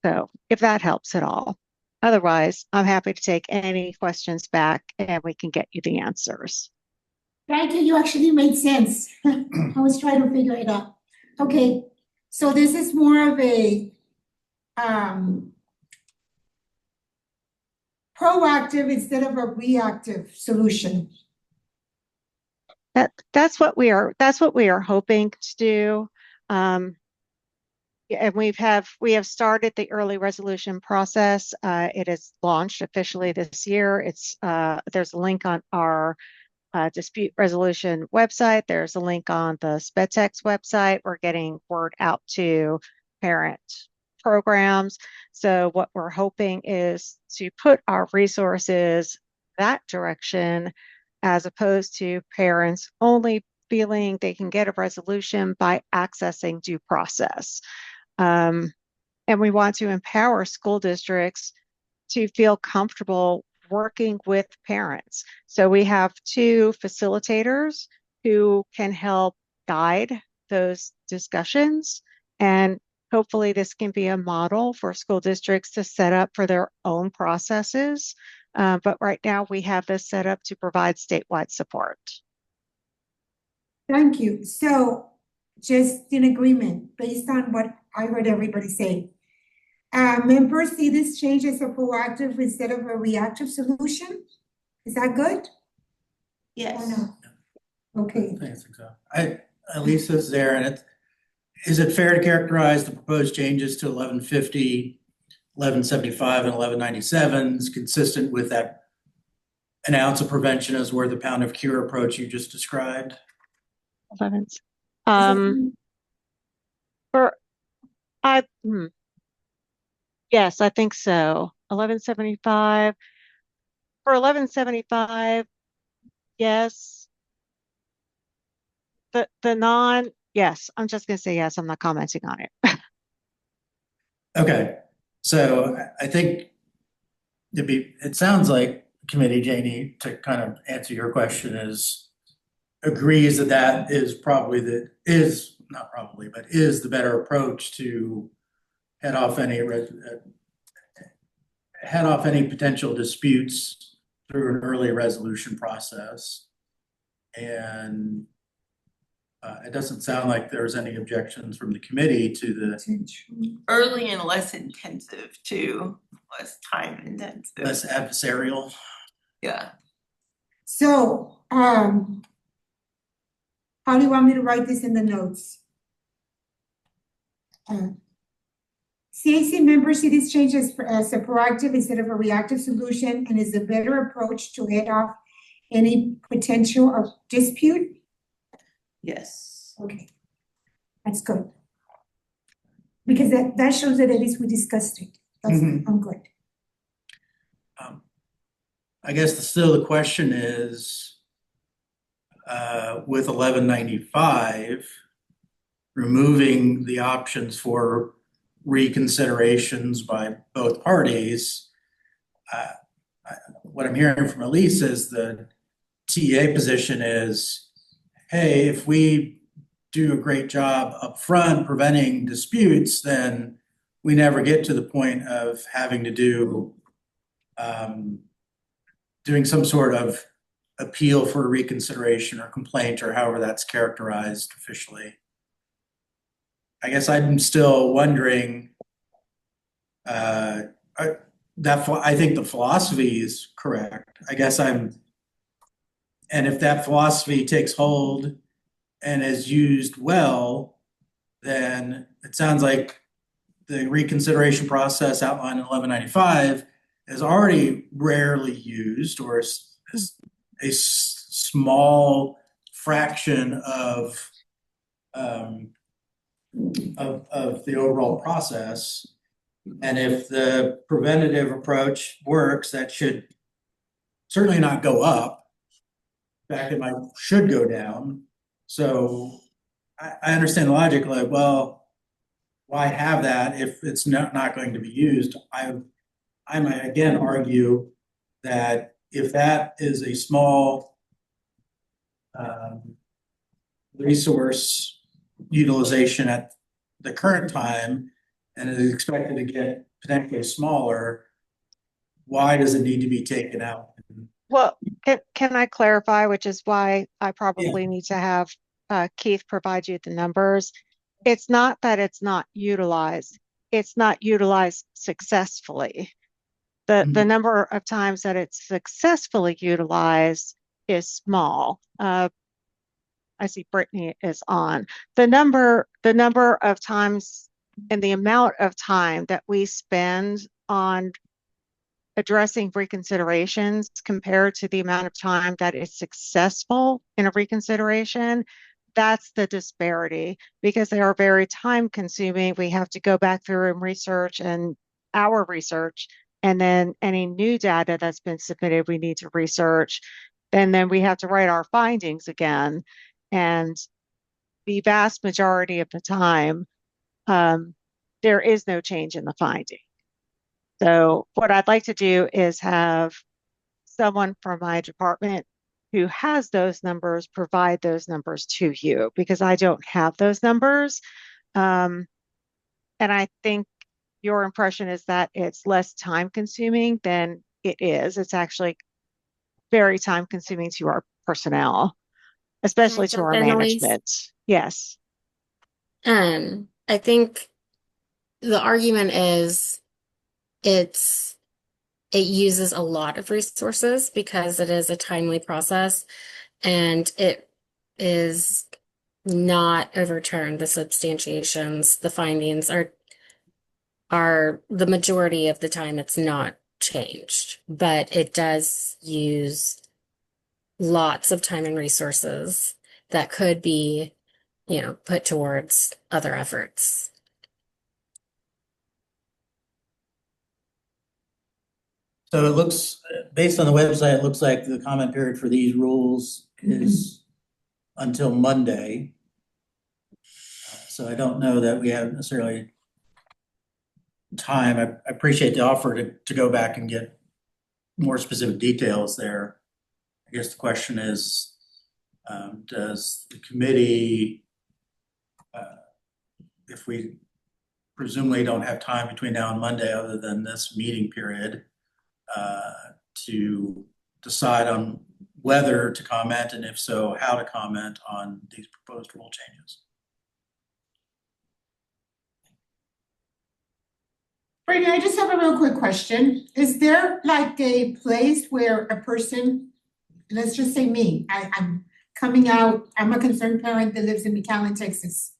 So if that helps at all. Otherwise, I'm happy to take any questions back and we can get you the answers. Thank you. You actually made sense. I was trying to figure it out. Okay, so this is more of a proactive instead of a reactive solution. That's what we are hoping to do. And we have started the early resolution process. It is launched officially this year. There's a link on our dispute resolution website. There's a link on the SpedTex website. We're getting word out to parent programs. So what we're hoping is to put our resources that direction as opposed to parents only feeling they can get a resolution by accessing due process. And we want to empower school districts to feel comfortable working with parents. So we have 2 facilitators who can help guide those discussions. And hopefully this can be a model for school districts to set up for their own processes. But right now we have this set up to provide statewide support. Thank you. So just in agreement, based on what I heard everybody say, members see this change as a proactive instead of a reactive solution? Is that good? Or Yes. no? Okay. I think so. Lisa's there, and is it fair to characterize the proposed changes to 1150, 1175, and 1197s consistent with that an ounce of prevention is worth a pound of cure approach you just described? 11s. Yes, I think so. 1175. For 1175, yes. Yes, I'm just gonna say yes, I'm not commenting on it. Okay, so I think it sounds like committee, Janie, to kind of answer your question, agrees that is the better approach to head off any potential disputes through an early resolution process. And It doesn't sound like there's any objections from the committee to the Early and less intensive too, less time intensive. less adversarial. Yeah. So, how do you want me to write this in the notes? CAC members see this change as a proactive instead of a reactive solution and is a better approach to head off any potential of dispute. Yes. Okay, that's good. Because that shows that at least we discussed it. That's, I'm good. I guess still the question is, with 1195, removing the options for reconsiderations by both parties, what I'm hearing from Elise is the TA position is, hey, if we do a great job up front preventing disputes, then we never get to the point of having to do doing some sort of appeal for reconsideration or complaint or however that's characterized officially. I guess I'm still wondering, I think the philosophy is correct. I guess and if that philosophy takes hold and is used well, then it sounds like the reconsideration process outlined in 1195 is already rarely used, or a small fraction of the overall process. And if the preventative approach works, that should certainly not go up. In fact, it should go down. So I understand the logic, like, well, why have that if it's not going to be used? I might again argue that if that is a small resource utilization at the current time and is expected to get potentially smaller, why does it need to be taken out? Well, can I clarify, which is why I probably need to have Keith provide you the numbers. It's not that it's not utilized. It's not utilized successfully. The number of times that it's successfully utilized is small. I see Brittany is on. The number of times and the amount of time that we spend on addressing reconsiderations compared to the amount of time that is successful in a reconsideration, that's the disparity, because they are very time consuming. We have to go back through and research and our research, and then any new data that's been submitted, we need to research. And then we have to write our findings again. And the vast majority of the time, there is no change in the finding. So what I'd like to do is have someone from my department who has those numbers provide those numbers to you, because I don't have those numbers. And I think your impression is that it's less time consuming than it is. It's actually very time consuming to our personnel, especially to our management. Yes. I think the argument is it uses a lot of resources because it is a timely process, and it is not overturned. The substantiations, the findings are the majority of the time it's not changed, but it does use lots of time and resources that could be, put towards other efforts. So it looks, based on the website, it looks like the comment period for these rules is until Monday. So I don't know that we have necessarily time. I appreciate the offer to go back and get more specific details there. I guess the question is, does the committee, if we presumably don't have time between now and Monday other than this meeting period, to decide on whether to comment, and if so, how to comment on these proposed rule changes. Brittany, I just have a real quick question. Is there like a place where a person, let's just say me, I'm coming out, I'm a concerned parent that lives in McAllen, Texas.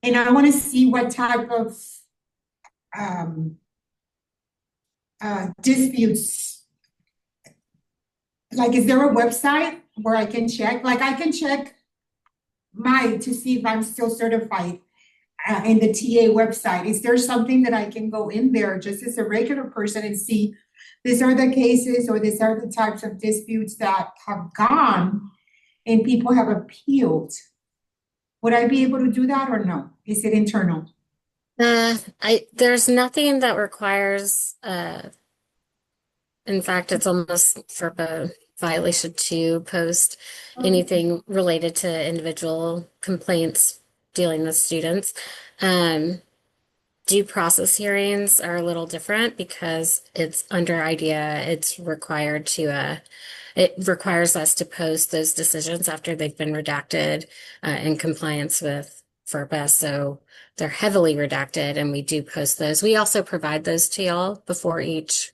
And I want to see what type of disputes, like, is there a website where I can check? Like, I can check to see if I'm still certified in the TA website. Is there something that I can go in there just as a regular person and see these are the cases or these are the types of disputes that have gone and people have appealed? Would I be able to do that or no? Is it internal? There's nothing that requires, in fact, it's almost FERPA violation to post anything related to individual complaints dealing with students. Due process hearings are a little different because it's under IDEA. It requires us to post those decisions after they've been redacted in compliance with FERPA. So they're heavily redacted, and we do post those. We also provide those to y'all before each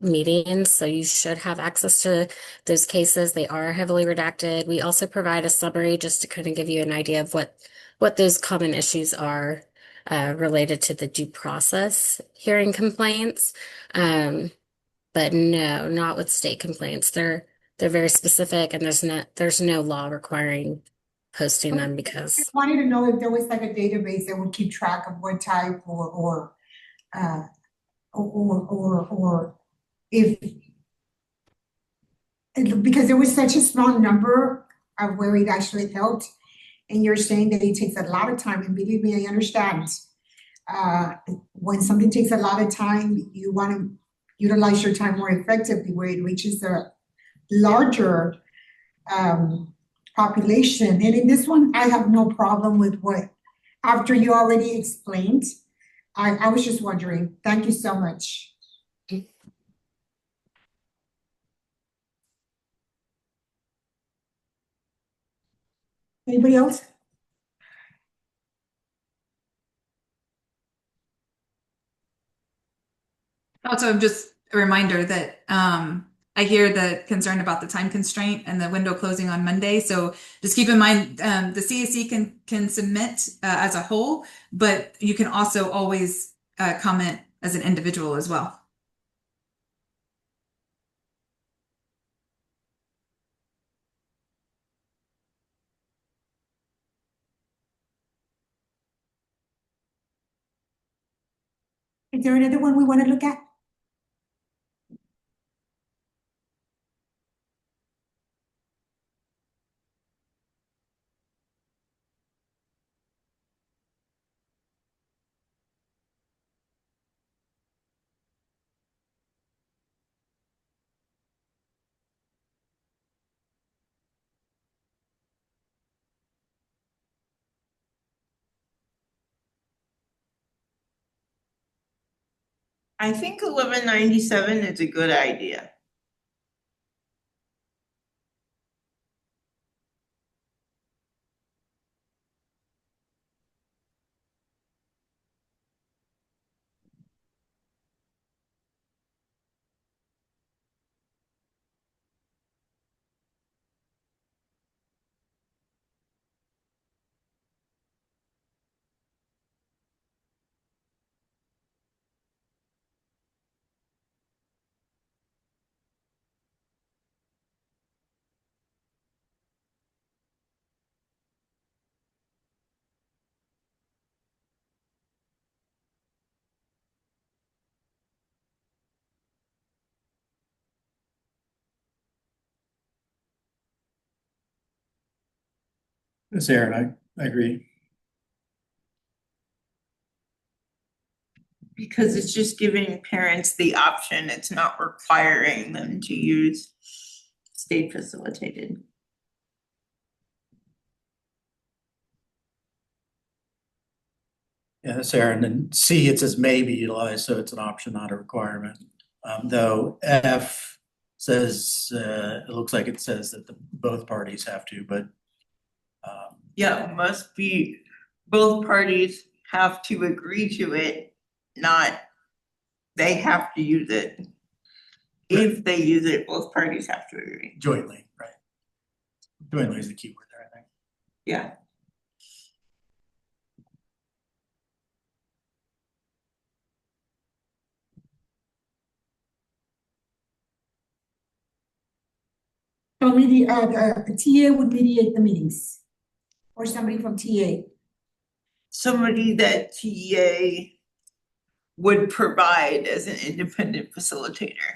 meeting, so you should have access to those cases. They are heavily redacted. We also provide a summary just to kind of give you an idea of what those common issues are related to the due process hearing complaints. But no, not with state complaints. They're very specific, and there's no law requiring posting them I because just wanted to know if there was like a database that would keep track of what type or if, because there was such a small number of where it actually helped, and you're saying that it takes a lot of time, and believe me, I understand. When something takes a lot of time, you want to utilize your time more effectively where it reaches a larger population. And in this one, I have no problem with what, after you already explained, I was just wondering. Thank you so much. Anybody else? Also, just a reminder that I hear the concern about the time constraint and the window closing on Monday. So just keep in mind the CAC can submit as a whole, but you can also always comment as an individual as well. Is there another one we want to look at? I think 1197 is a good idea. Ms. Aaron, I agree. Because it's just giving parents the option, it's not requiring them to use state facilitated. Yeah, that's Aaron. And C, it says may be utilized, so it's an option, not a requirement. Though F says, it looks like it says that both parties have to, but Yeah, it must be, both parties have to agree to it, not they have to use it. If they use it, both parties have to agree. jointly, right? Jointly is the key word there, I think. Yeah. So the TA would mediate the meetings, or somebody from TA. Somebody that TA would provide as an independent facilitator.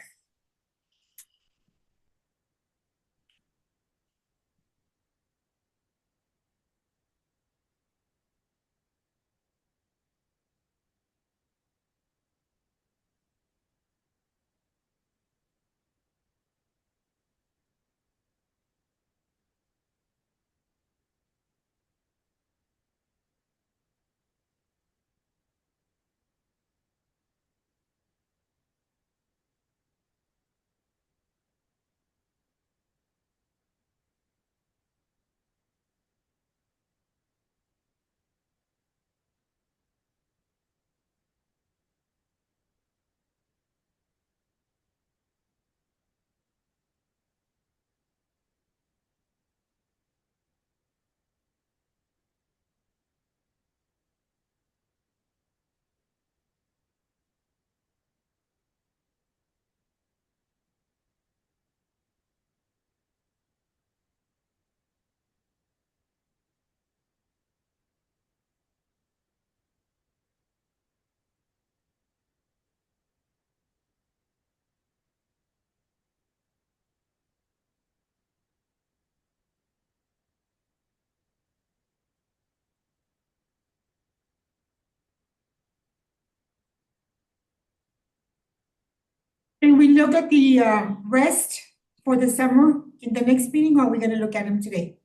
Can we look at the rest for the summer in the next meeting, or are we gonna look at them today?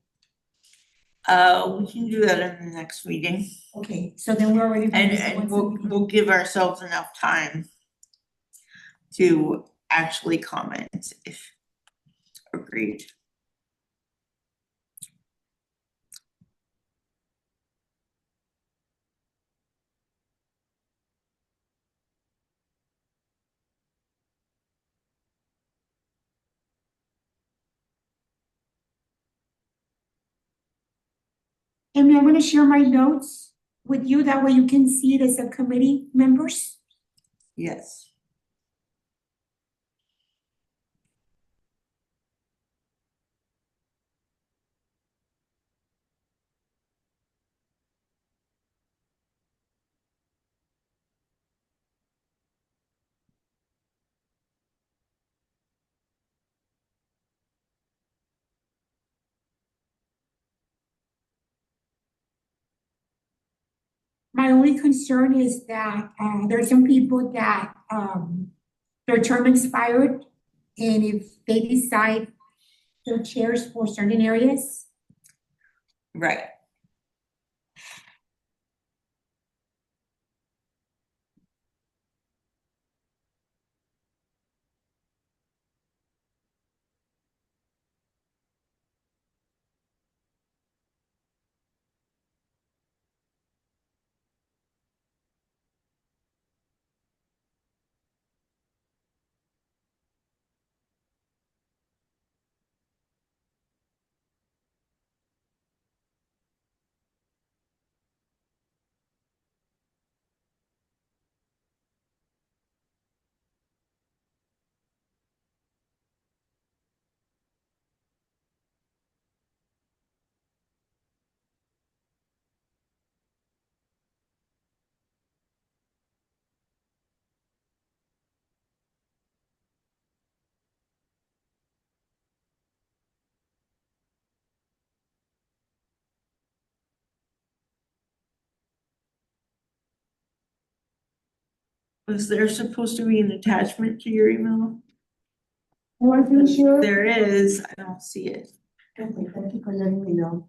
We can do that in the next meeting, Okay, so then we're already. and we'll give ourselves enough time to actually comment if agreed. Amy, I'm gonna share my notes with you, that way you can see it as a committee members. Yes. My only concern is that there are some people that their term expired, and if they decide their chairs for certain areas. Right. Was there supposed to be an attachment to your email? Or you sure? There is, I don't see it. Okay, thank you for letting me know.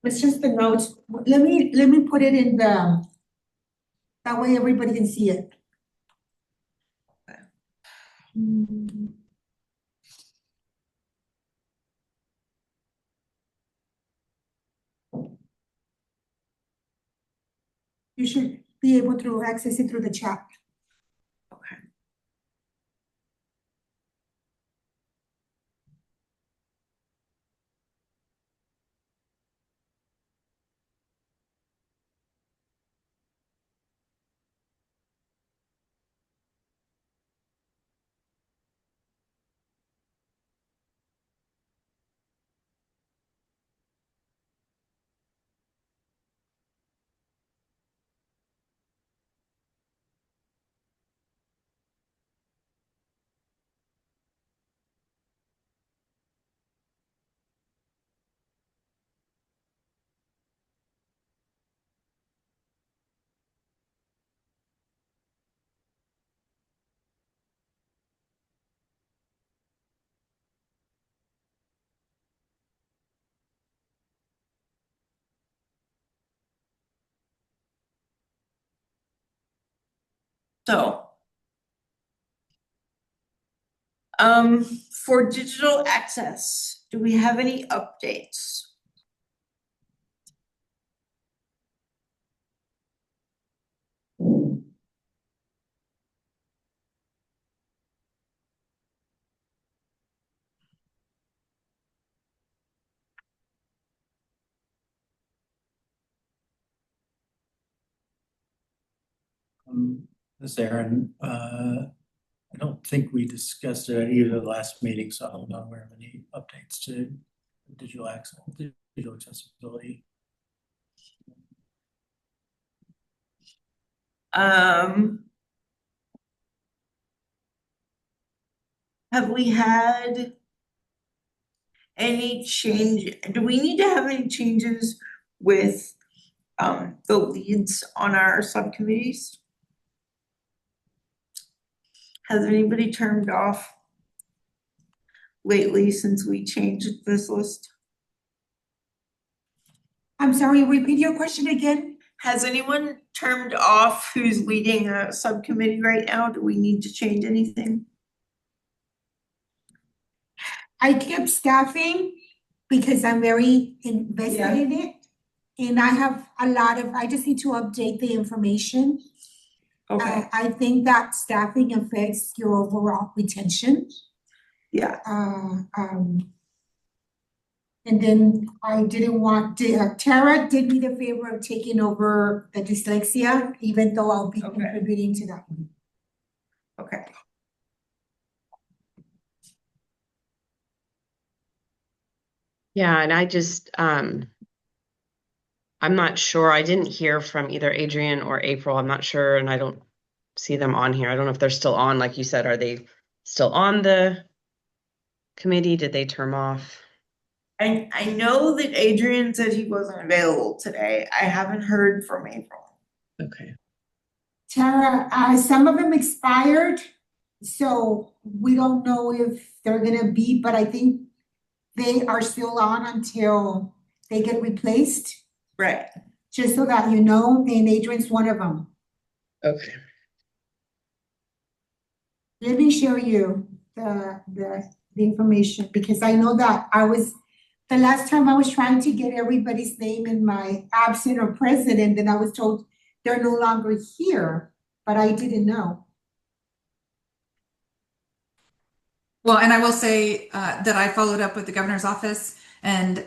It's just the notes. Let me put it in that way everybody can see it. You should be able to access it through the chat. Okay. So, for digital access, do we have any updates? This is Aaron, I don't think we discussed it at either of the last meeting, so I don't know where any updates to digital access, digital accessibility. Have we had any change, do we need to have any changes with the leads on our subcommittees? Has anybody turned off lately since we changed this list? I'm sorry, repeat your question again? Has anyone turned off who's leading a subcommittee right now? Do we need to change anything? I kept staffing because I'm very invested Yeah. in it. And I have I just need to update the information. Okay, I think that staffing affects your overall retention. yeah, And then I didn't want, Tara did me the favor of taking over the dyslexia, even though I'll be Okay. contributing to that. okay. Yeah, and I just I'm not sure. I didn't hear from either Adrian or April. I'm not sure, and I don't see them on here. I don't know if they're still on. Like you said, are they still on the committee? Did they term off? I know that Adrian said he wasn't available today. I haven't heard from April. Okay. Tara, some of them expired, so we don't know if they're gonna be, but I think they are still on until they get replaced, Right. just so that you know, and Adrian's one of them. Okay. Let me show you the information, because I know that the last time I was trying to get everybody's name in my absent or present, and then I was told they're no longer here, but I didn't know. Well, and I will say that I followed up with the governor's office and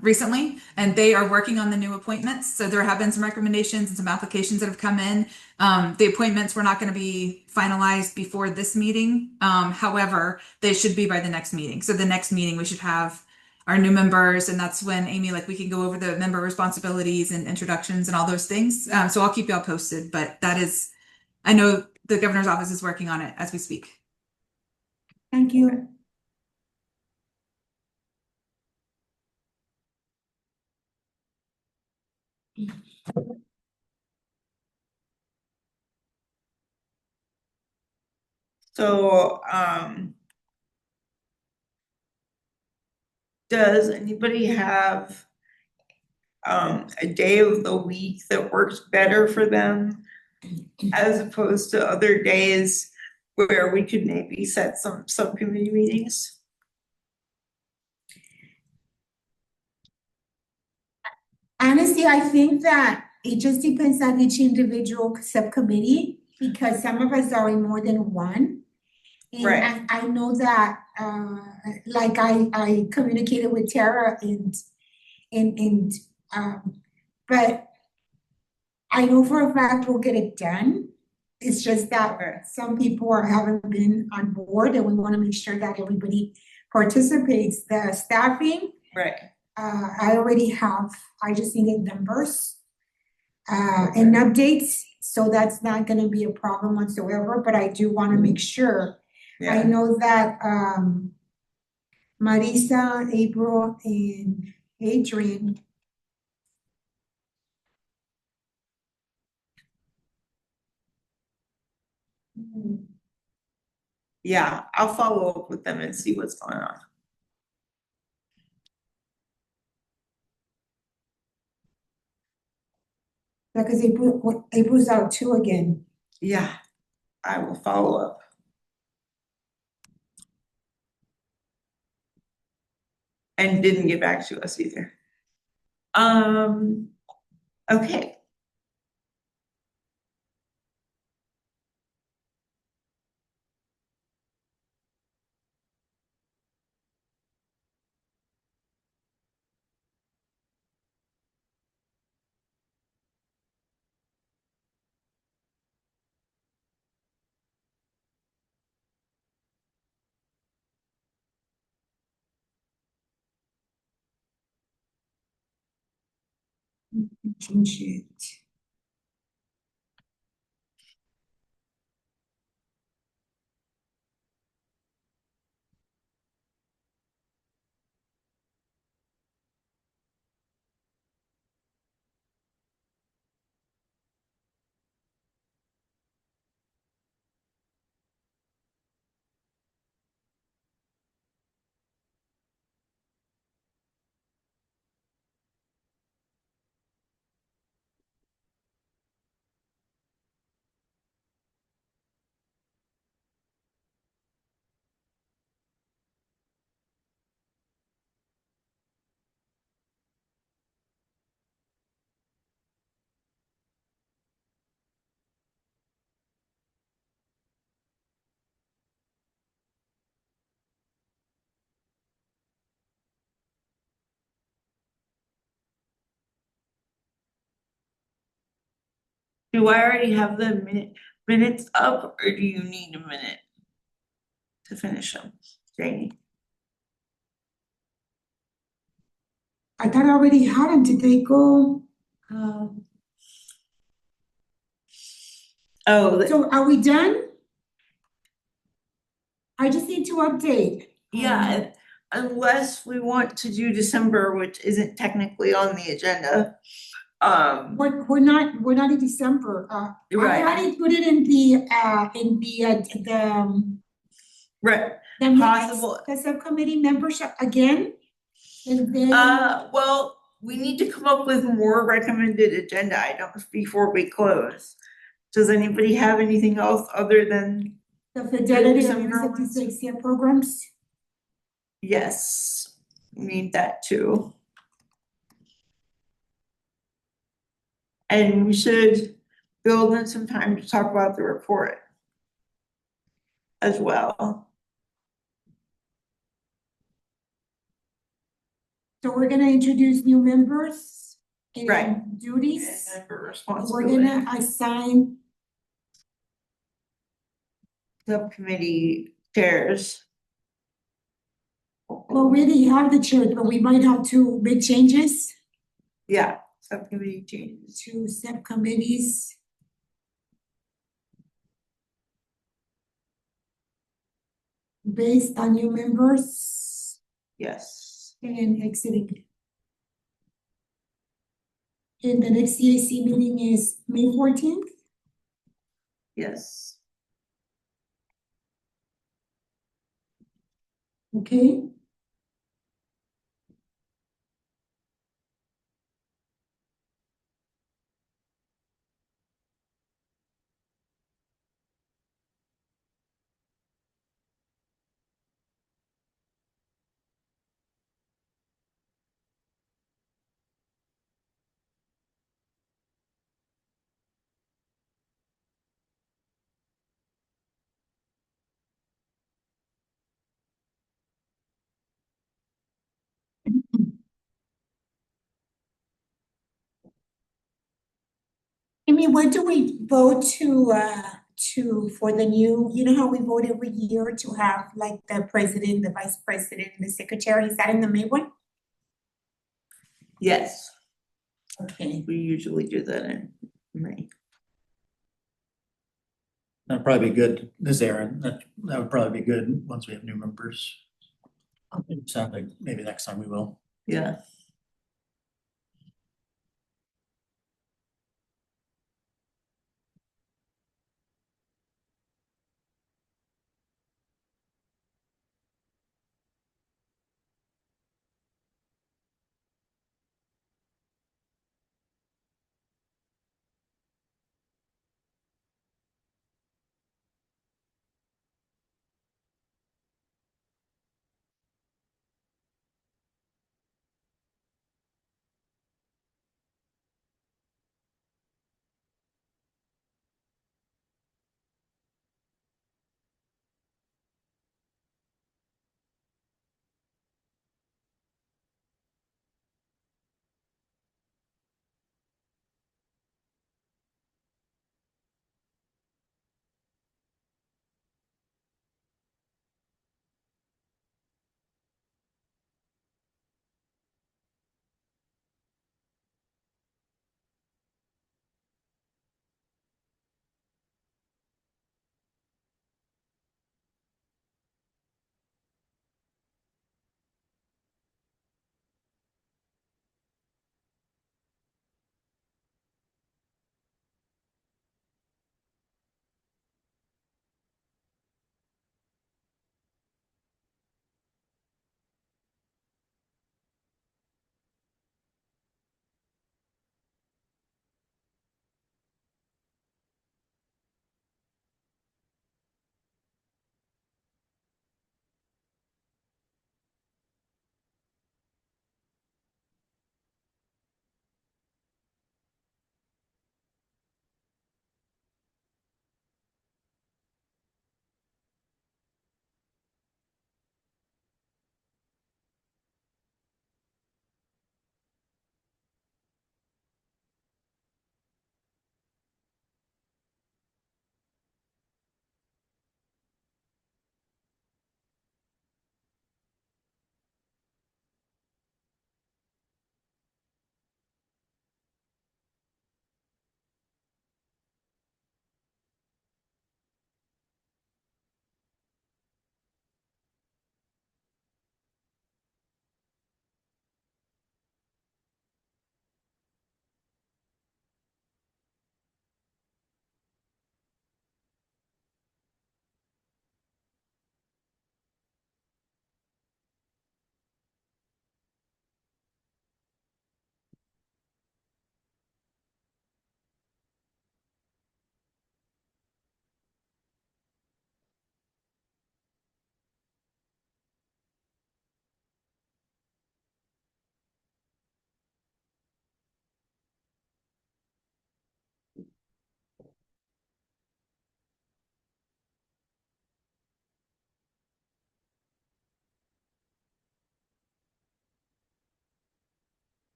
recently, and they are working on the new appointments. So there have been some recommendations and some applications that have come in. The appointments were not going to be finalized before this meeting. However, they should be by the next meeting. So the next meeting we should have our new members, and that's when Amy, like, we can go over the member responsibilities and introductions and all those things. So I'll keep y'all posted, but I know the governor's office is working on it as we speak. Thank you. So, does anybody have a day of the week that works better for them as opposed to other days where we could maybe set some subcommittee meetings. Honestly, I think that it just depends on each individual subcommittee, because some of us are in more than one. And Right. I know that, like I communicated with Tara and, but I know for a fact we'll get it done. It's just that some people haven't been on board, and we want to make sure that everybody participates. The staffing, Right. I already have, I just needed numbers and updates, so that's not gonna be a problem whatsoever, but I do wanna make sure. I Yeah. know that Marisa, April, and Adrian. Yeah, I'll follow up with them and see what's going on. Because April's out too again. Yeah, I will follow up. And didn't get back to us either. Okay. Change it. Do I already have the minutes up, or do you need a minute to finish them, Janie? I thought I already had them. Did they go? Oh, So are we done? I just need to update. yeah, unless we want to do December, which isn't technically on the agenda. We're not in December, I Right. already put it in the, Right, the minutes, possible. the subcommittee membership again. And then, Well, we need to come up with more recommended agenda items before we close. Does anybody have anything else other than? the fidelity of December use of ones? dyslexia programs. Yes, we need that too. And we should build in some time to talk about the report as well. So we're gonna introduce new members Right. and duties. And member We're responsibility. gonna assign, Subcommittee chairs. we already have the chair, but we might have to make changes Yeah, subcommittee changes. to subcommittees. Based on new members Yes, and exiting. And the next CAC meeting is May 14th. yes. Okay. Amy, what do we vote for the new, you know how we vote every year to have like the president, the vice president, and the secretary? Is that in the May one? Yes, Okay. we usually do that in May. That'd probably be good, this Aaron, that would probably be good once we have new members. It sounds like maybe next time we will. Yeah.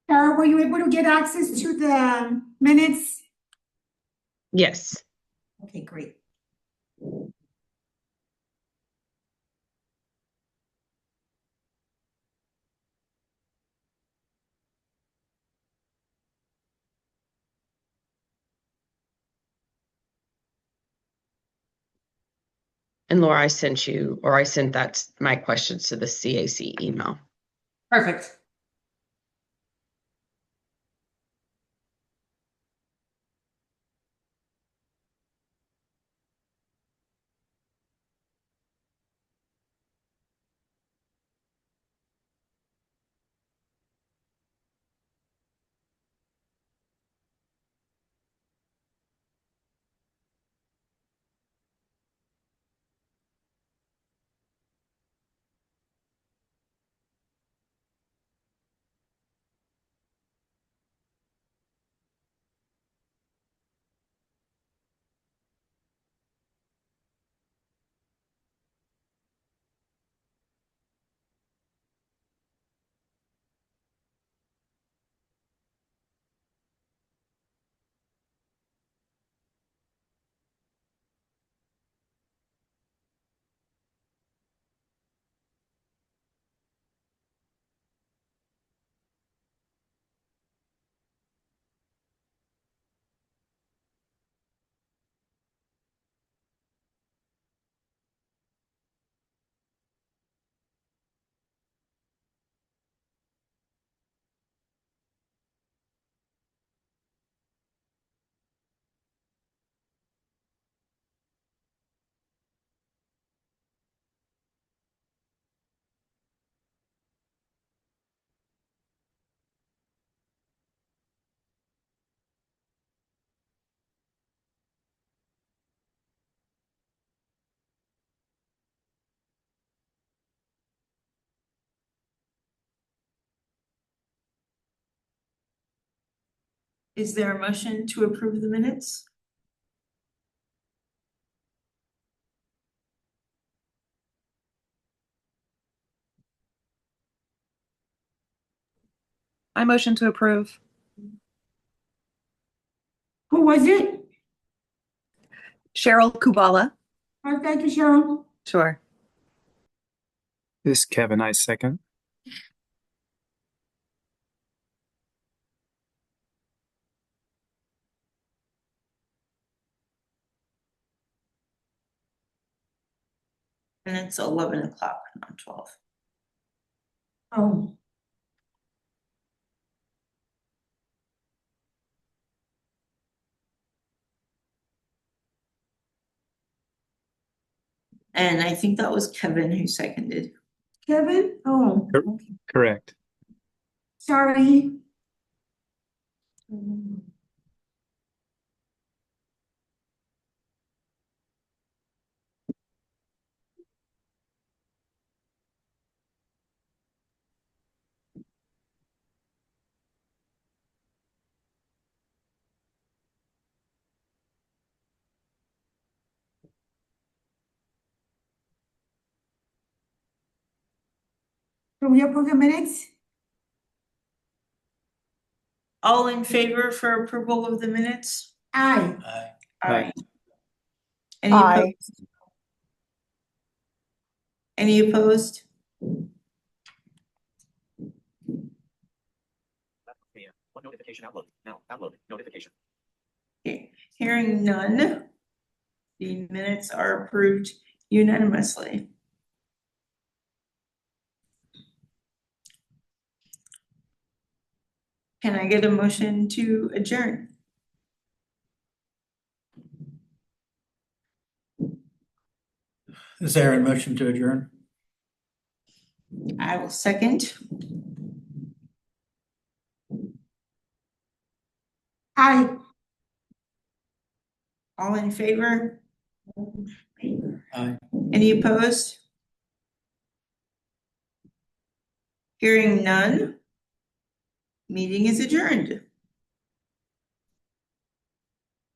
Sarah, were you able to get access to the minutes? Yes. Okay, great. And Laura, I sent my questions to the CAC email. Perfect. Is there a motion to approve the minutes? I motion to approve. Who was it? Cheryl Kubala. Oh, thank you, Cheryl. Sure. This is Kevin, I second. And it's 11 o'clock, not 12. Oh, And I think that was Kevin who seconded. Kevin? Oh, Cor- okay. Correct. Sorry. Do we approve the minutes? All in favor for approval of the minutes? Aye. Aye. Aye. Any Aye. opposed? Any opposed? What notification outload? Now, outload notification. Okay, hearing none. The minutes are approved unanimously. Can I get a motion to adjourn? Is there a motion to adjourn? I will second. Aye. All in favor? Aye. Any opposed? Hearing none. Meeting is adjourned.